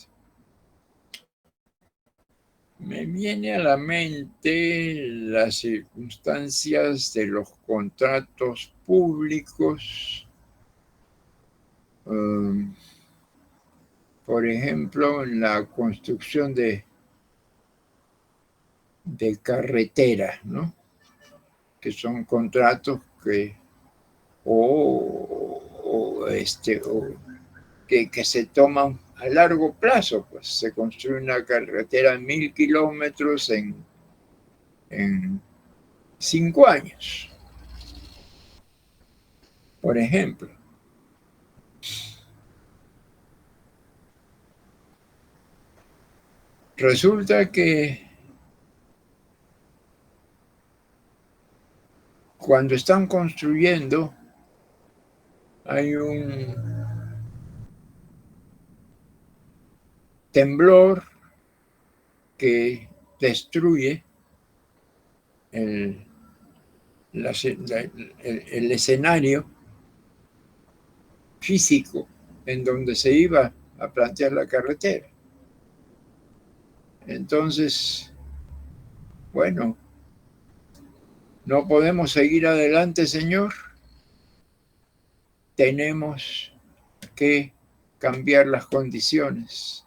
Me viene a la mente las circunstancias de los contratos públicos, por ejemplo, en la construcción de carreteras, ¿no? Que son contratos que que se toman a largo plazo, pues se construye una carretera de 1000 kilómetros en 5 años, por ejemplo. Resulta que cuando están construyendo hay un temblor que destruye el escenario físico en donde se iba a plantear la carretera. Entonces, bueno, no podemos seguir adelante, señor. Tenemos que cambiar las condiciones.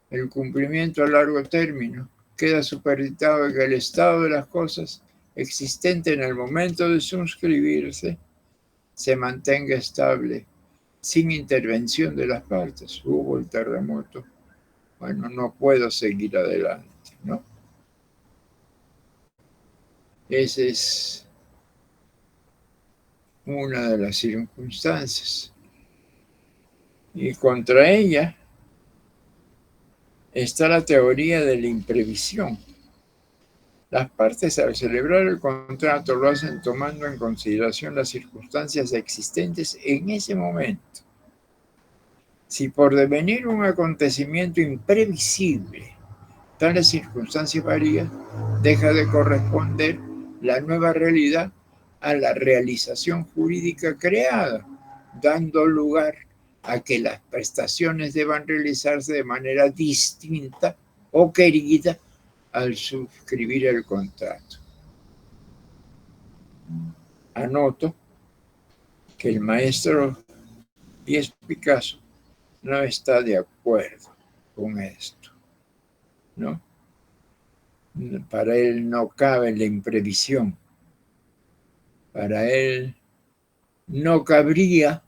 El cumplimiento a largo término queda supeditado a que el estado de las cosas existente en el momento de suscribirse se mantenga estable, sin intervención de las partes. Hubo el terremoto. Bueno, no puedo seguir adelante, ¿no? Esa es una de las circunstancias. Y contra ella está la teoría de la imprevisión. Las partes al celebrar el contrato lo hacen tomando en consideración las circunstancias existentes en ese momento. Si por devenir un acontecimiento imprevisible tales circunstancias varían, deja de corresponder la nueva realidad a la realización jurídica creada, dando lugar a que las prestaciones deban realizarse de manera distinta o querida al suscribir el contrato. Anoto que el maestro Díez Picasso no está de acuerdo con esto, ¿no? Para él no cabe la imprevisión. Para él no cabría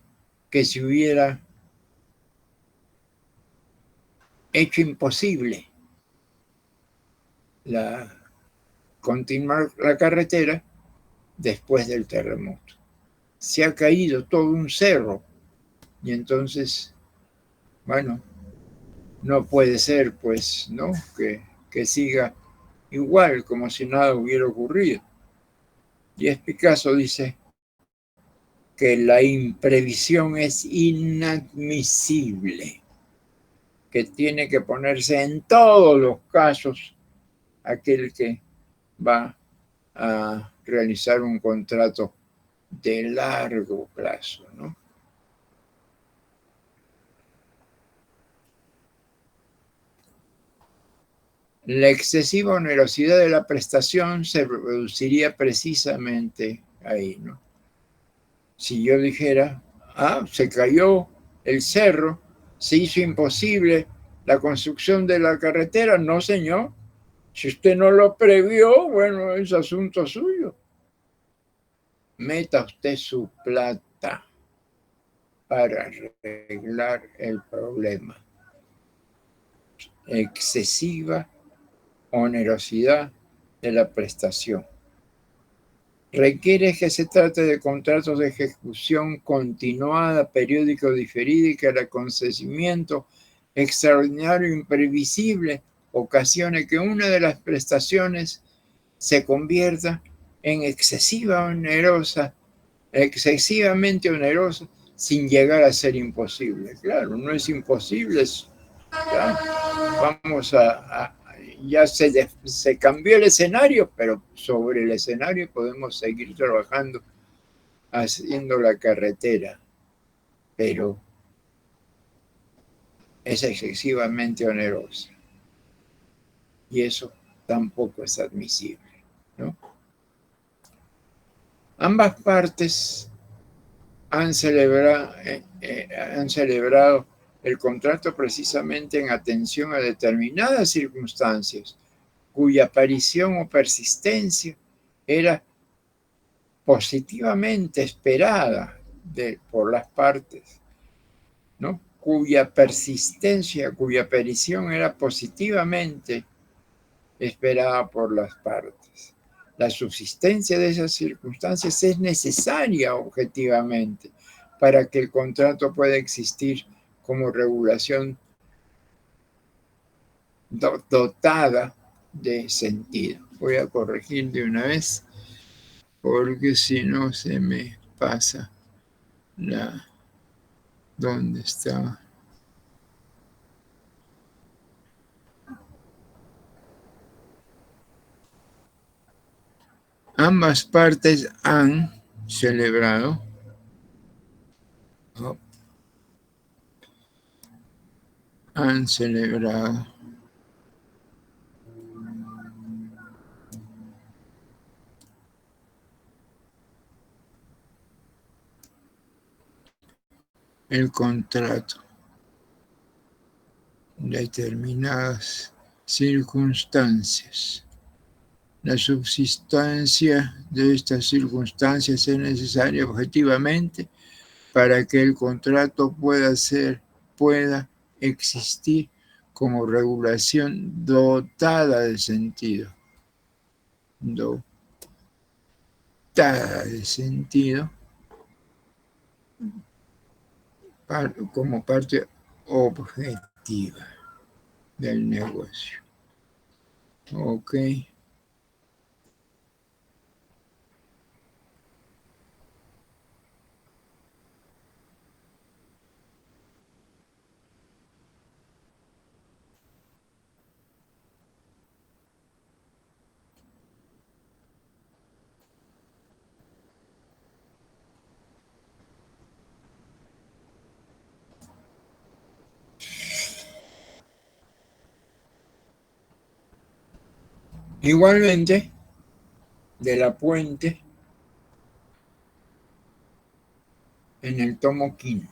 que se hubiera hecho imposible continuar la carretera después del terremoto. Se ha caído todo un cerro y entonces, bueno, no puede ser, pues, ¿no? Que siga igual, como si nada hubiera ocurrido. Y Picasso dice que la imprevisión es inadmisible, que tiene que ponerse en todos los casos aquel que va a realizar un contrato de largo plazo, ¿no? La excesiva onerosidad de la prestación se reduciría precisamente ahí, ¿no? Si yo dijera, se cayó el cerro, se hizo imposible la construcción de la carretera, no, señor. Si usted no lo previó, bueno, es asunto suyo. Meta usted su plata para arreglar el problema. Excesiva onerosidad de la prestación. Requiere que se trate de contratos de ejecución continuada, periódico, diferida y que el acontecimiento extraordinario, imprevisible, ocasione que una de las prestaciones se convierta en excesivamente onerosa, sin llegar a ser imposible. Claro, no es imposible. Vamos ya se cambió el escenario, pero sobre el escenario podemos seguir trabajando, haciendo la carretera, pero es excesivamente onerosa. Y eso tampoco es admisible, ¿no? Ambas partes han celebrado el contrato precisamente en atención a determinadas circunstancias cuya aparición o persistencia era positivamente esperada por las partes, ¿no? Cuya aparición era positivamente esperada por las partes. La subsistencia de esas circunstancias es necesaria objetivamente para que el contrato pueda existir como regulación dotada de sentido. Voy a corregir de una vez, porque si no se me pasa ¿dónde está? Ambas partes han celebrado el contrato determinadas circunstancias. La subsistencia de estas circunstancias es necesaria objetivamente para que el contrato pueda existir como regulación dotada de sentido. Dotada de sentido como parte objetiva del negocio. Ok. Igualmente, de la Puente, en el tomo 5.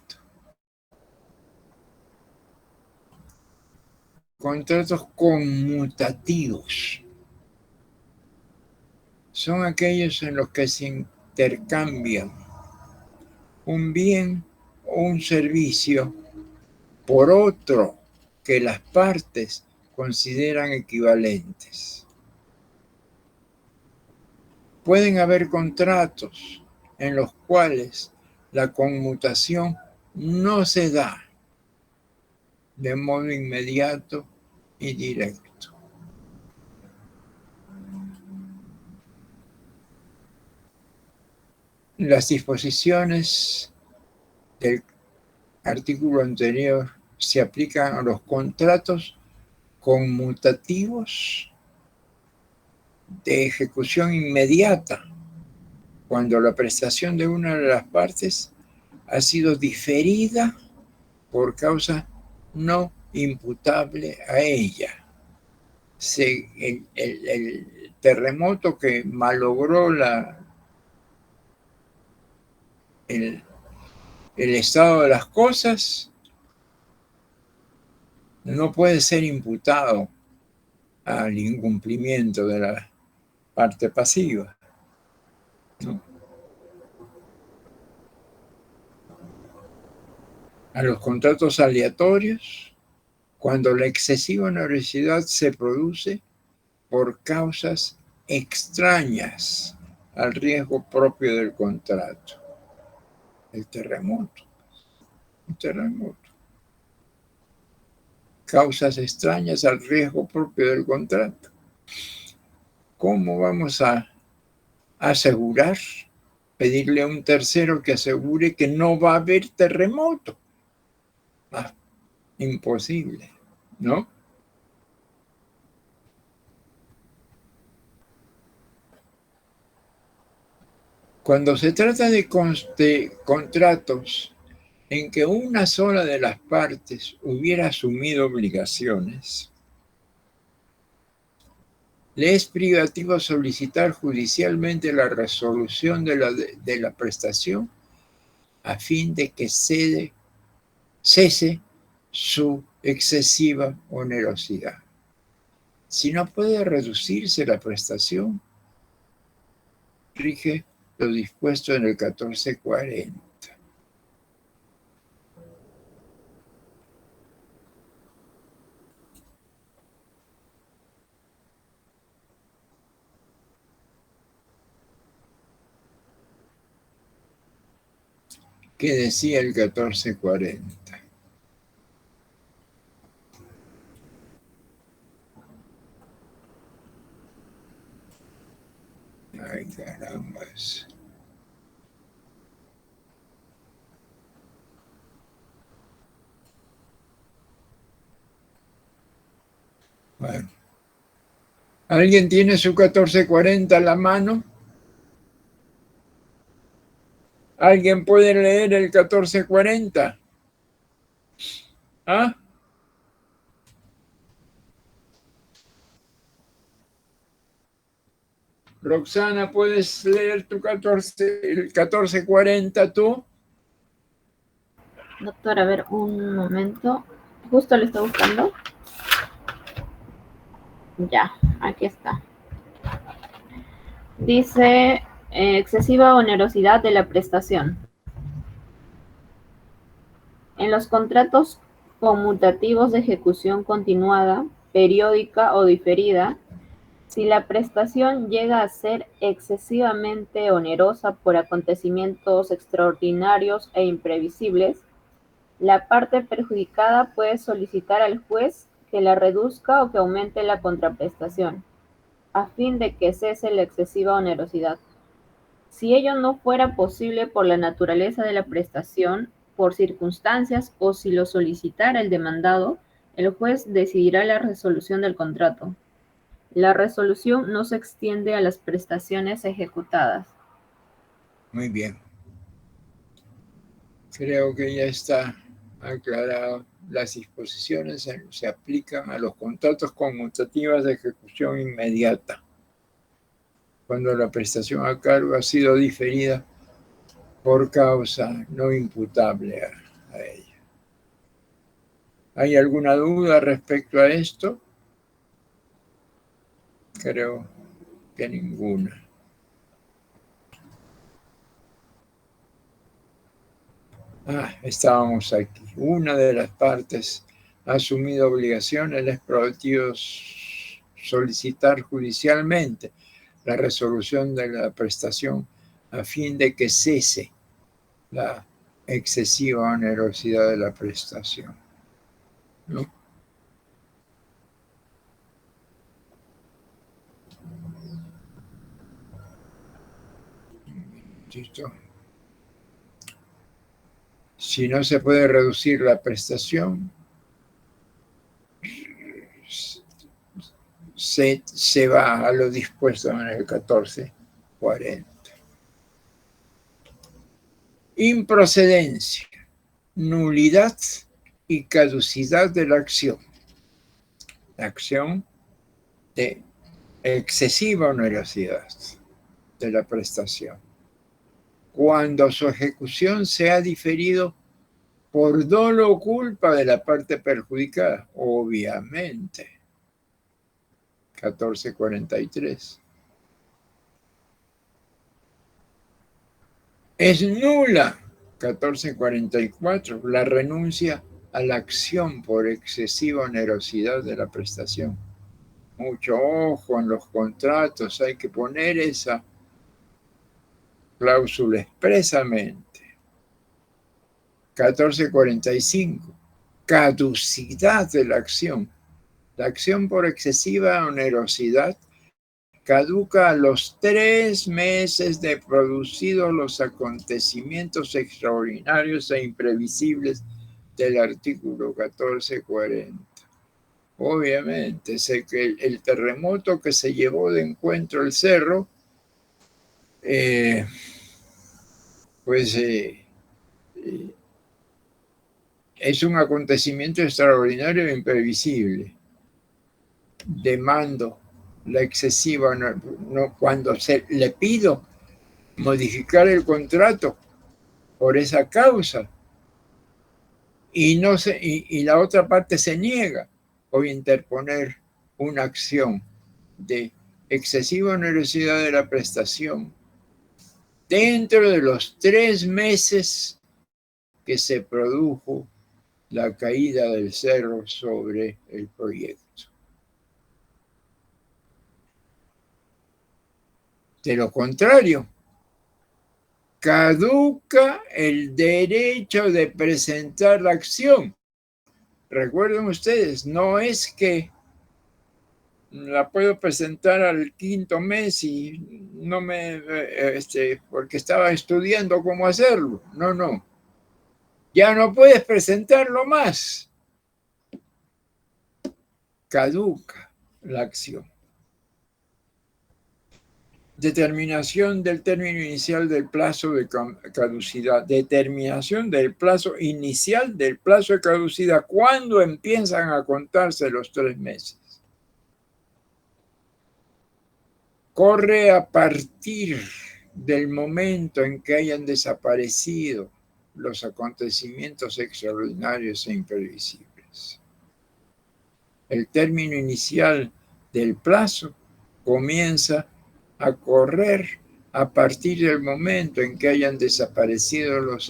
Contratos conmutativos son aquellos en los que se intercambian un bien o un servicio por otro que las partes consideran equivalentes. Pueden haber contratos en los cuales la conmutación no se da de modo inmediato y directo. Las disposiciones del artículo anterior se aplican a los contratos conmutativos de ejecución inmediata, cuando la prestación de una de las partes ha sido diferida por causa no imputable a ella. el terremoto que malogró el estado de las cosas no puede ser imputado al incumplimiento de la parte pasiva, ¿no? A los contratos aleatorios, cuando la excesiva onerosidad se produce por causas extrañas al riesgo propio del contrato. El terremoto, un terremoto. Causas extrañas al riesgo propio del contrato. ¿Cómo vamos a asegurar, pedirle a un tercero que asegure que no va a haber terremoto? Ah, imposible, ¿no? Cuando se trata de contratos en que una sola de las partes hubiera asumido obligaciones, le es privativo solicitar judicialmente la resolución de la prestación a fin de que cese su excesiva onerosidad. Si no puede reducirse la prestación, rige lo dispuesto en el 1440. ¿Qué decía el 1440? Ay, carambas. Bueno. ¿Alguien tiene su 1440 a la mano? ¿Alguien puede leer el 1440? ¿Ah? Roxana, ¿puedes leer el 1440 tú? Doctor, a ver, un momento. Justo lo estoy buscando. Ya, aquí está. Dice excesiva onerosidad de la prestación. En los contratos conmutativos de ejecución continuada, periódica o diferida, si la prestación llega a ser excesivamente onerosa por acontecimientos extraordinarios e imprevisibles, la parte perjudicada puede solicitar al juez que la reduzca o que aumente la contraprestación, a fin de que cese la excesiva onerosidad. Si ello no fuera posible por la naturaleza de la prestación, por circunstancias o si lo solicitara el demandado, el juez decidirá la resolución del contrato. La resolución no se extiende a las prestaciones ejecutadas. Muy bien. Creo que ya está aclarado. Las disposiciones se aplican a los contratos conmutativos de ejecución inmediata, cuando la prestación a cargo ha sido diferida por causa no imputable a ella. ¿Hay alguna duda respecto a esto? Creo que ninguna. Estábamos aquí. Una de las partes ha asumido obligaciones, les prometió solicitar judicialmente la resolución de la prestación a fin de que cese la excesiva onerosidad de la prestación, ¿no? ¿Listo? Si no se puede reducir la prestación, se va a lo dispuesto en el 1440. Improcedencia, nulidad y caducidad de la acción. La acción de excesiva onerosidad de la prestación, cuando su ejecución se ha diferido por dolo o culpa de la parte perjudicada, obviamente. 1443. Es nula, 1444, la renuncia a la acción por excesiva onerosidad de la prestación. Mucho ojo en los contratos, hay que poner esa cláusula expresamente. 1445, caducidad de la acción. La acción por excesiva onerosidad caduca a los 3 meses de producidos los acontecimientos extraordinarios e imprevisibles del artículo 1440. Obviamente, sé que el terremoto que se llevó de encuentro el cerro, es un acontecimiento extraordinario e imprevisible. Demando la excesiva, cuando le pido modificar el contrato por esa causa y la otra parte se niega, voy a interponer una acción de excesiva onerosidad de la prestación dentro de los 3 meses que se produjo la caída del cerro sobre el proyecto. De lo contrario, caduca el derecho de presentar la acción. Recuerden ustedes, no es que la puedo presentar al 5.º mes y no porque estaba estudiando cómo hacerlo. No. Ya no puedes presentarlo más. Caduca la acción. Determinación del término inicial del plazo de caducidad. Determinación del plazo inicial del plazo de caducidad. ¿Cuándo empiezan a contarse los 3 meses? Corre a partir del momento en que hayan desaparecido los acontecimientos extraordinarios e imprevisibles. El término inicial del plazo comienza a correr a partir del momento en que hayan desaparecido los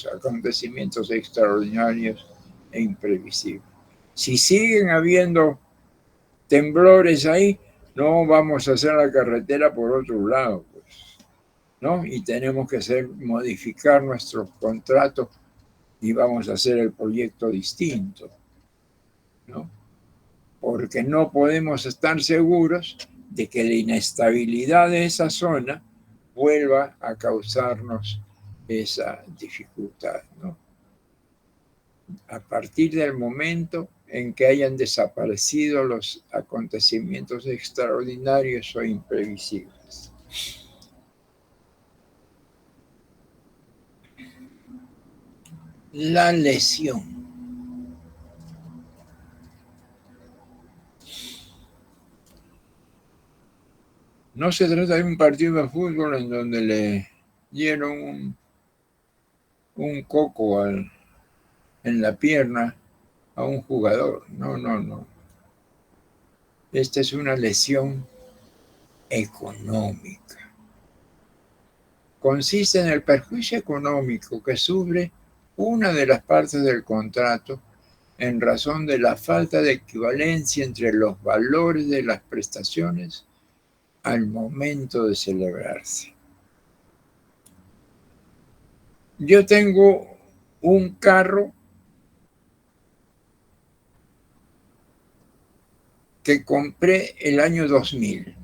acontecimientos extraordinarios e imprevisibles. Si siguen habiendo temblores ahí, no vamos a hacer la carretera por otro lado, pues, ¿no? Y tenemos que modificar nuestros contratos y vamos a hacer el proyecto distinto, ¿no? Porque no podemos estar seguros de que la inestabilidad de esa zona vuelva a causarnos esa dificultad, ¿no? A partir del momento en que hayan desaparecido los acontecimientos extraordinarios o imprevisibles. La lesión. No se trata de un partido de fútbol en donde le dieron un coco en la pierna a un jugador. No. Esta es una lesión económica. Consiste en el perjuicio económico que sufre una de las partes del contrato en razón de la falta de equivalencia entre los valores de las prestaciones al momento de celebrarse. Yo tengo un carro que compré el año 2000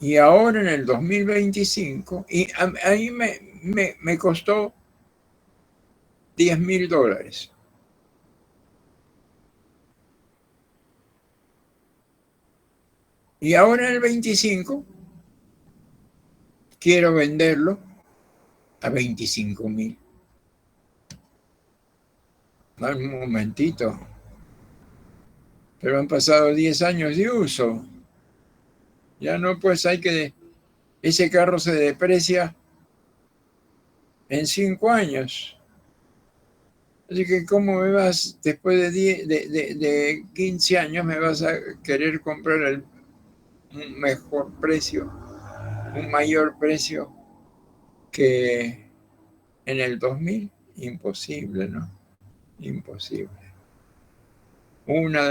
y ahora en el 2025, y ahí me costó $10,000. Y ahora en el 25 quiero venderlo a 25,000. Un momentito. pero han pasado 10 años de uso. Ya no, pues ese carro se deprecia en 5 años. Así que ¿cómo me vas, después de 15 años, me vas a querer comprar un mejor precio, un mayor precio que en el 2000? Imposible, ¿no? Imposible. Una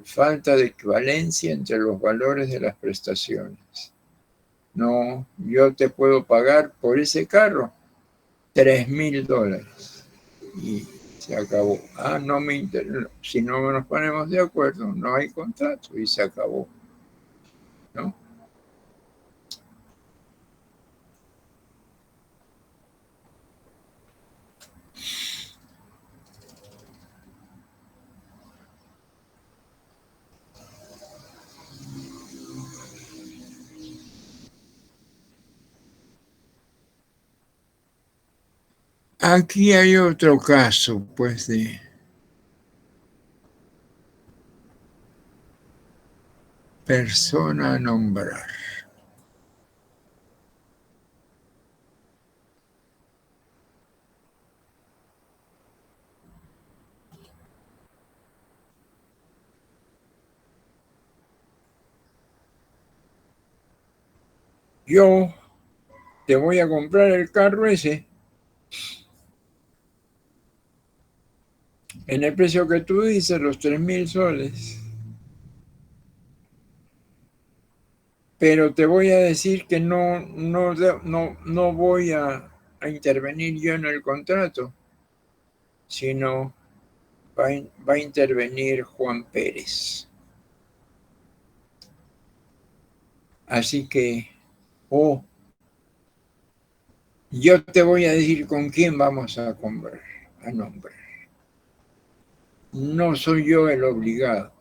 falta de equivalencia entre los valores de las prestaciones. No, yo te puedo pagar por ese carro $3,000 y se acabó. No me interesa. Si no nos ponemos de acuerdo, no hay contrato y se acabó, ¿no? Aquí hay otro caso, pues, de persona a nombrar. Yo te voy a comprar el carro ese en el precio que tú dices, los 3,000 soles. Pero te voy a decir que no voy a intervenir yo en el contrato, sino va a intervenir Juan Pérez. Así que, yo te voy a decir con quién vamos a comprar, a nombrar. No soy yo el obligado,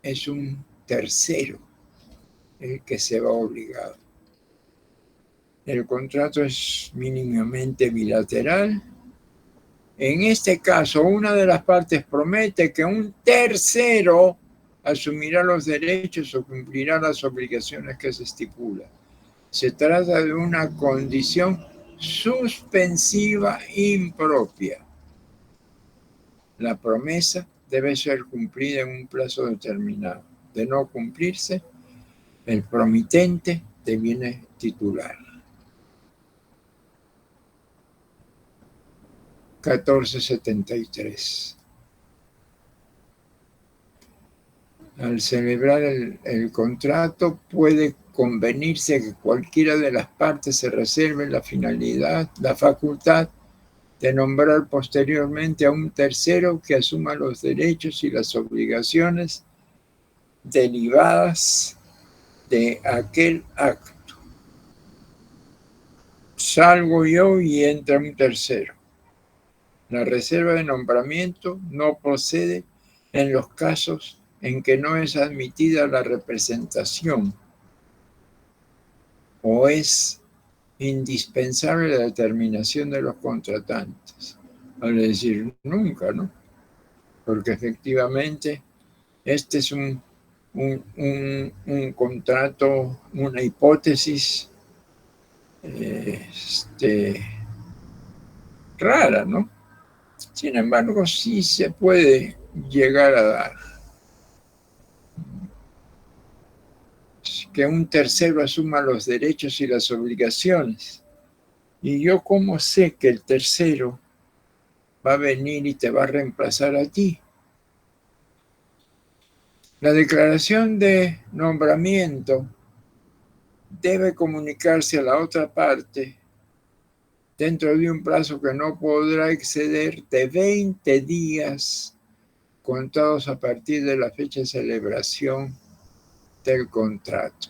es un tercero el que se va obligado. El contrato es mínimamente bilateral. En este caso, una de las partes promete que un tercero asumirá los derechos o cumplirá las obligaciones que se estipulan. Se trata de una condición suspensiva impropia. La promesa debe ser cumplida en un plazo determinado. De no cumplirse, el promitente deviene titular. 1473. Al celebrar el contrato, puede convenirse que cualquiera de las partes se reserve la facultad de nombrar posteriormente a un tercero que asuma los derechos y las obligaciones derivadas de aquel acto. Salgo yo y entra un tercero. La reserva de nombramiento no procede en los casos en que no es admitida la representación o es indispensable la determinación de los contratantes. Vale decir, nunca, ¿no? Porque efectivamente este es un contrato, una hipótesis rara, ¿no? Sin embargo, sí se puede llegar a dar. Que un tercero asuma los derechos y las obligaciones. ¿Y yo cómo sé que el tercero va a venir y te va a reemplazar a ti? La declaración de nombramiento debe comunicarse a la otra parte dentro de un plazo que no podrá exceder de 20 días contados a partir de la fecha de celebración del contrato.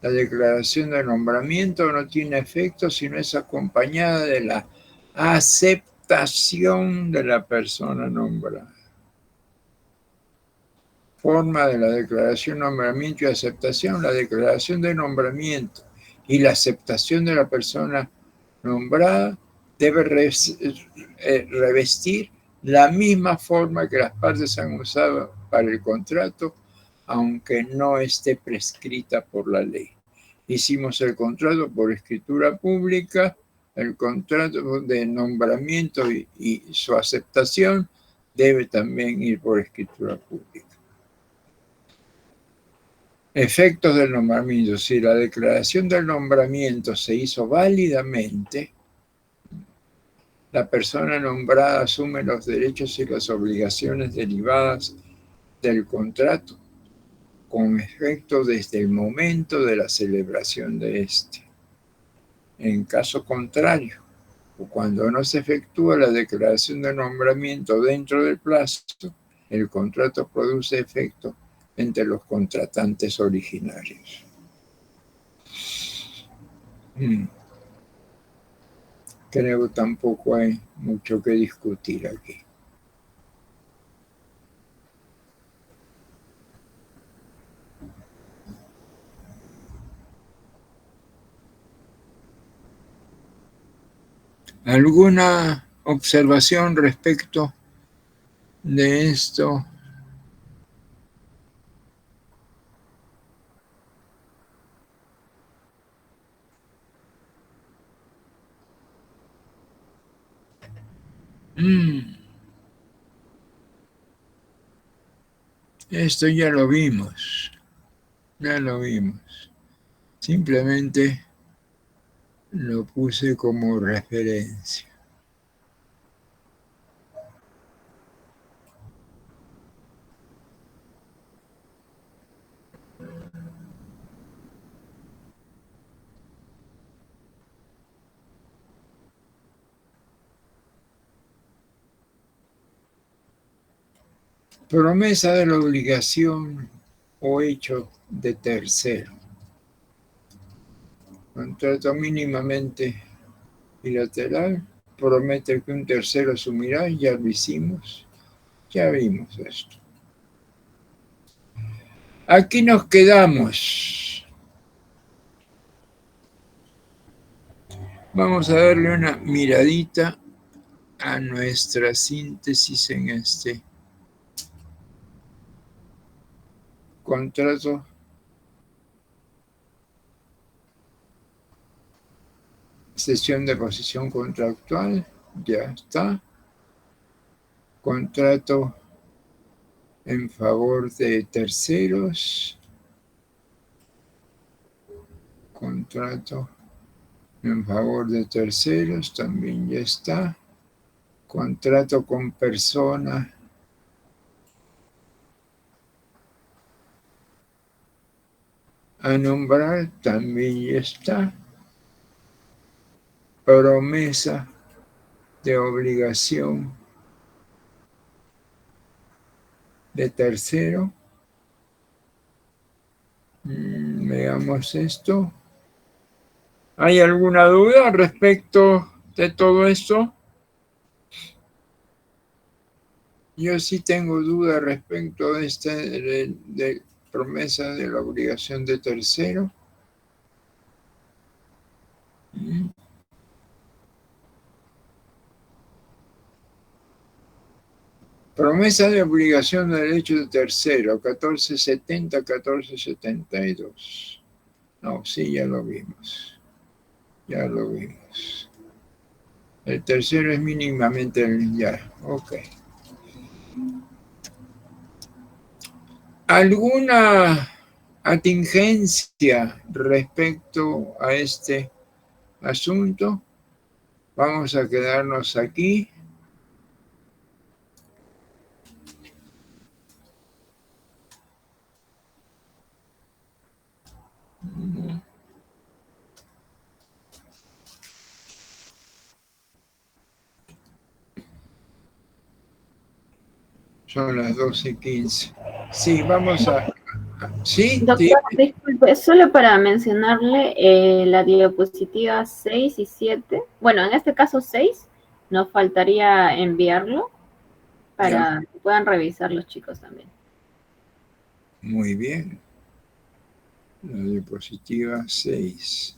La declaración de nombramiento no tiene efecto si no es acompañada de la aceptación de la persona nombrada. Forma de la declaración de nombramiento y aceptación. La declaración de nombramiento y la aceptación de la persona nombrada debe revestir la misma forma que las partes han usado para el contrato, aunque no esté prescrita por la ley. Hicimos el contrato por escritura pública, el contrato de nombramiento y su aceptación debe también ir por escritura pública. Efectos del nombramiento. Si la declaración del nombramiento se hizo válidamente, la persona nombrada asume los derechos y las obligaciones derivadas del contrato con efecto desde el momento de la celebración de este. En caso contrario, o cuando no se efectúa la declaración de nombramiento dentro del plazo, el contrato produce efecto entre los contratantes originarios. Creo que tampoco hay mucho que discutir aquí. ¿Alguna observación respecto de esto? Esto ya lo vimos. Simplemente lo puse como referencia. Promesa de la obligación o hecho de tercero. Contrato mínimamente bilateral. Promete que un tercero asumirá. Ya lo hicimos. Ya vimos esto. Aquí nos quedamos. Vamos a darle una miradita a nuestra síntesis en este contrato. Cesión de posición contractual, ya está. Contrato en favor de terceros. Contrato en favor de terceros, también ya está. Contrato con persona a nombrar, también ya está. Promesa de obligación de tercero. Veamos esto. ¿Hay alguna duda respecto de todo esto? Yo sí tengo duda respecto de de promesa de la obligación de tercero. Promesa de obligación de derecho de tercero, 1470, 1472. No, sí, ya lo vimos. Ya lo vimos. El tercero es mínimamente ya. Ok. ¿Alguna atingencia respecto a este asunto? Vamos a quedarnos aquí. Son las 12:15. Sí, vamos a... ¿Sí? Doctor, disculpe, solo para mencionarle la diapositiva 6 y 7. Bueno, en este caso 6, nos faltaría enviarlo para que puedan revisar los chicos también. Muy bien. La diapositiva 6.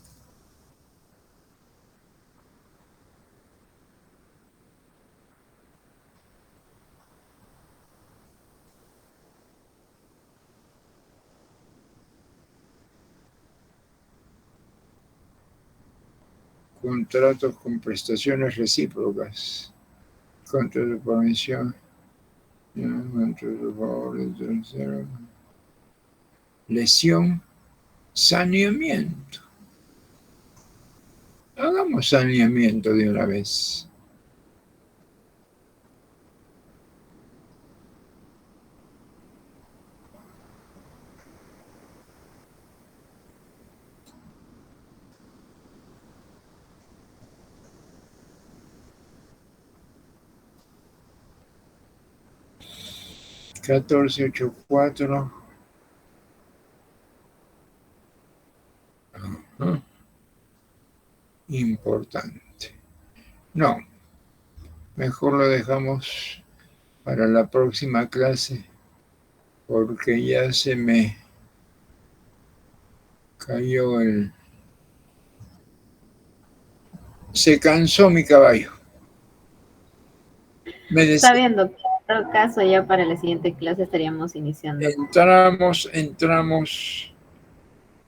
contratos con prestaciones recíprocas, contra de provisión, contra de favor de tercero, lesión, saneamiento. Hagamos saneamiento de una vez. Catorce, ocho, cuatro. Importante. No, mejor lo dejamos para la próxima clase porque ya se me cayó se cansó mi caballo. Está bien, doctor. En todo caso, ya para la siguiente clase estaríamos iniciando. Entramos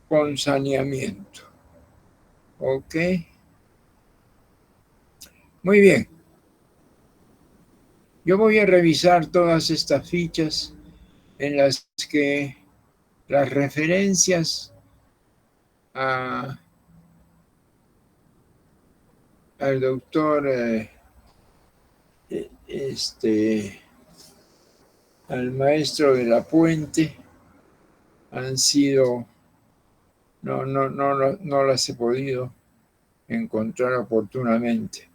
con saneamiento. ¿Ok? Muy bien. Yo voy a revisar todas estas fichas en las que las referencias al doctor al maestro de la Puente han sido, no las he podido encontrar oportunamente.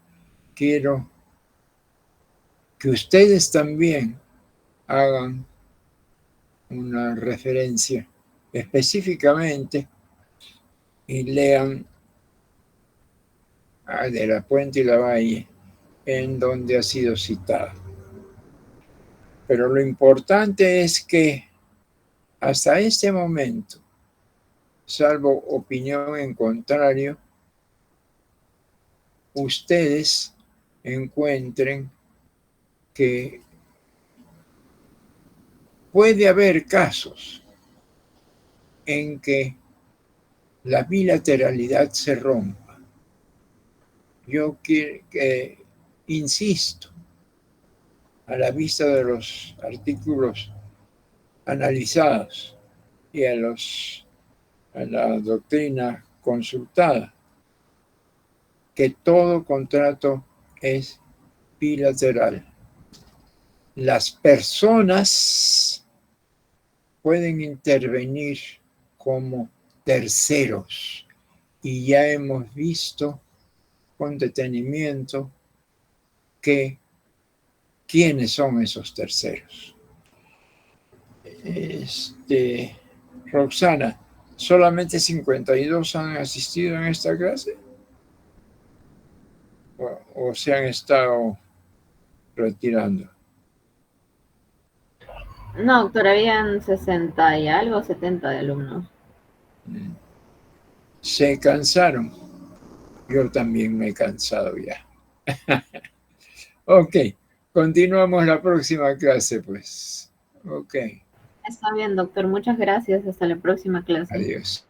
Quiero que ustedes también hagan una referencia específicamente y lean de la Puente y la Valle en donde ha sido citada. Pero lo importante es que hasta este momento, salvo opinión en contrario, ustedes encuentren que puede haber casos en que la bilateralidad se rompa. Yo insisto, a la vista de los artículos analizados y a la doctrina consultada, que todo contrato es bilateral. Las personas pueden intervenir como terceros y ya hemos visto con detenimiento quiénes son esos terceros. Roxana, ¿solamente 52 han asistido en esta clase? ¿O se han estado retirando? No, doctor, habían 60 y algo, 70 de alumnos. Se cansaron. Yo también me he cansado ya. Ok, continuamos la próxima clase, pues. Ok. Está bien, doctor. Muchas gracias. Hasta la próxima clase. Adiós.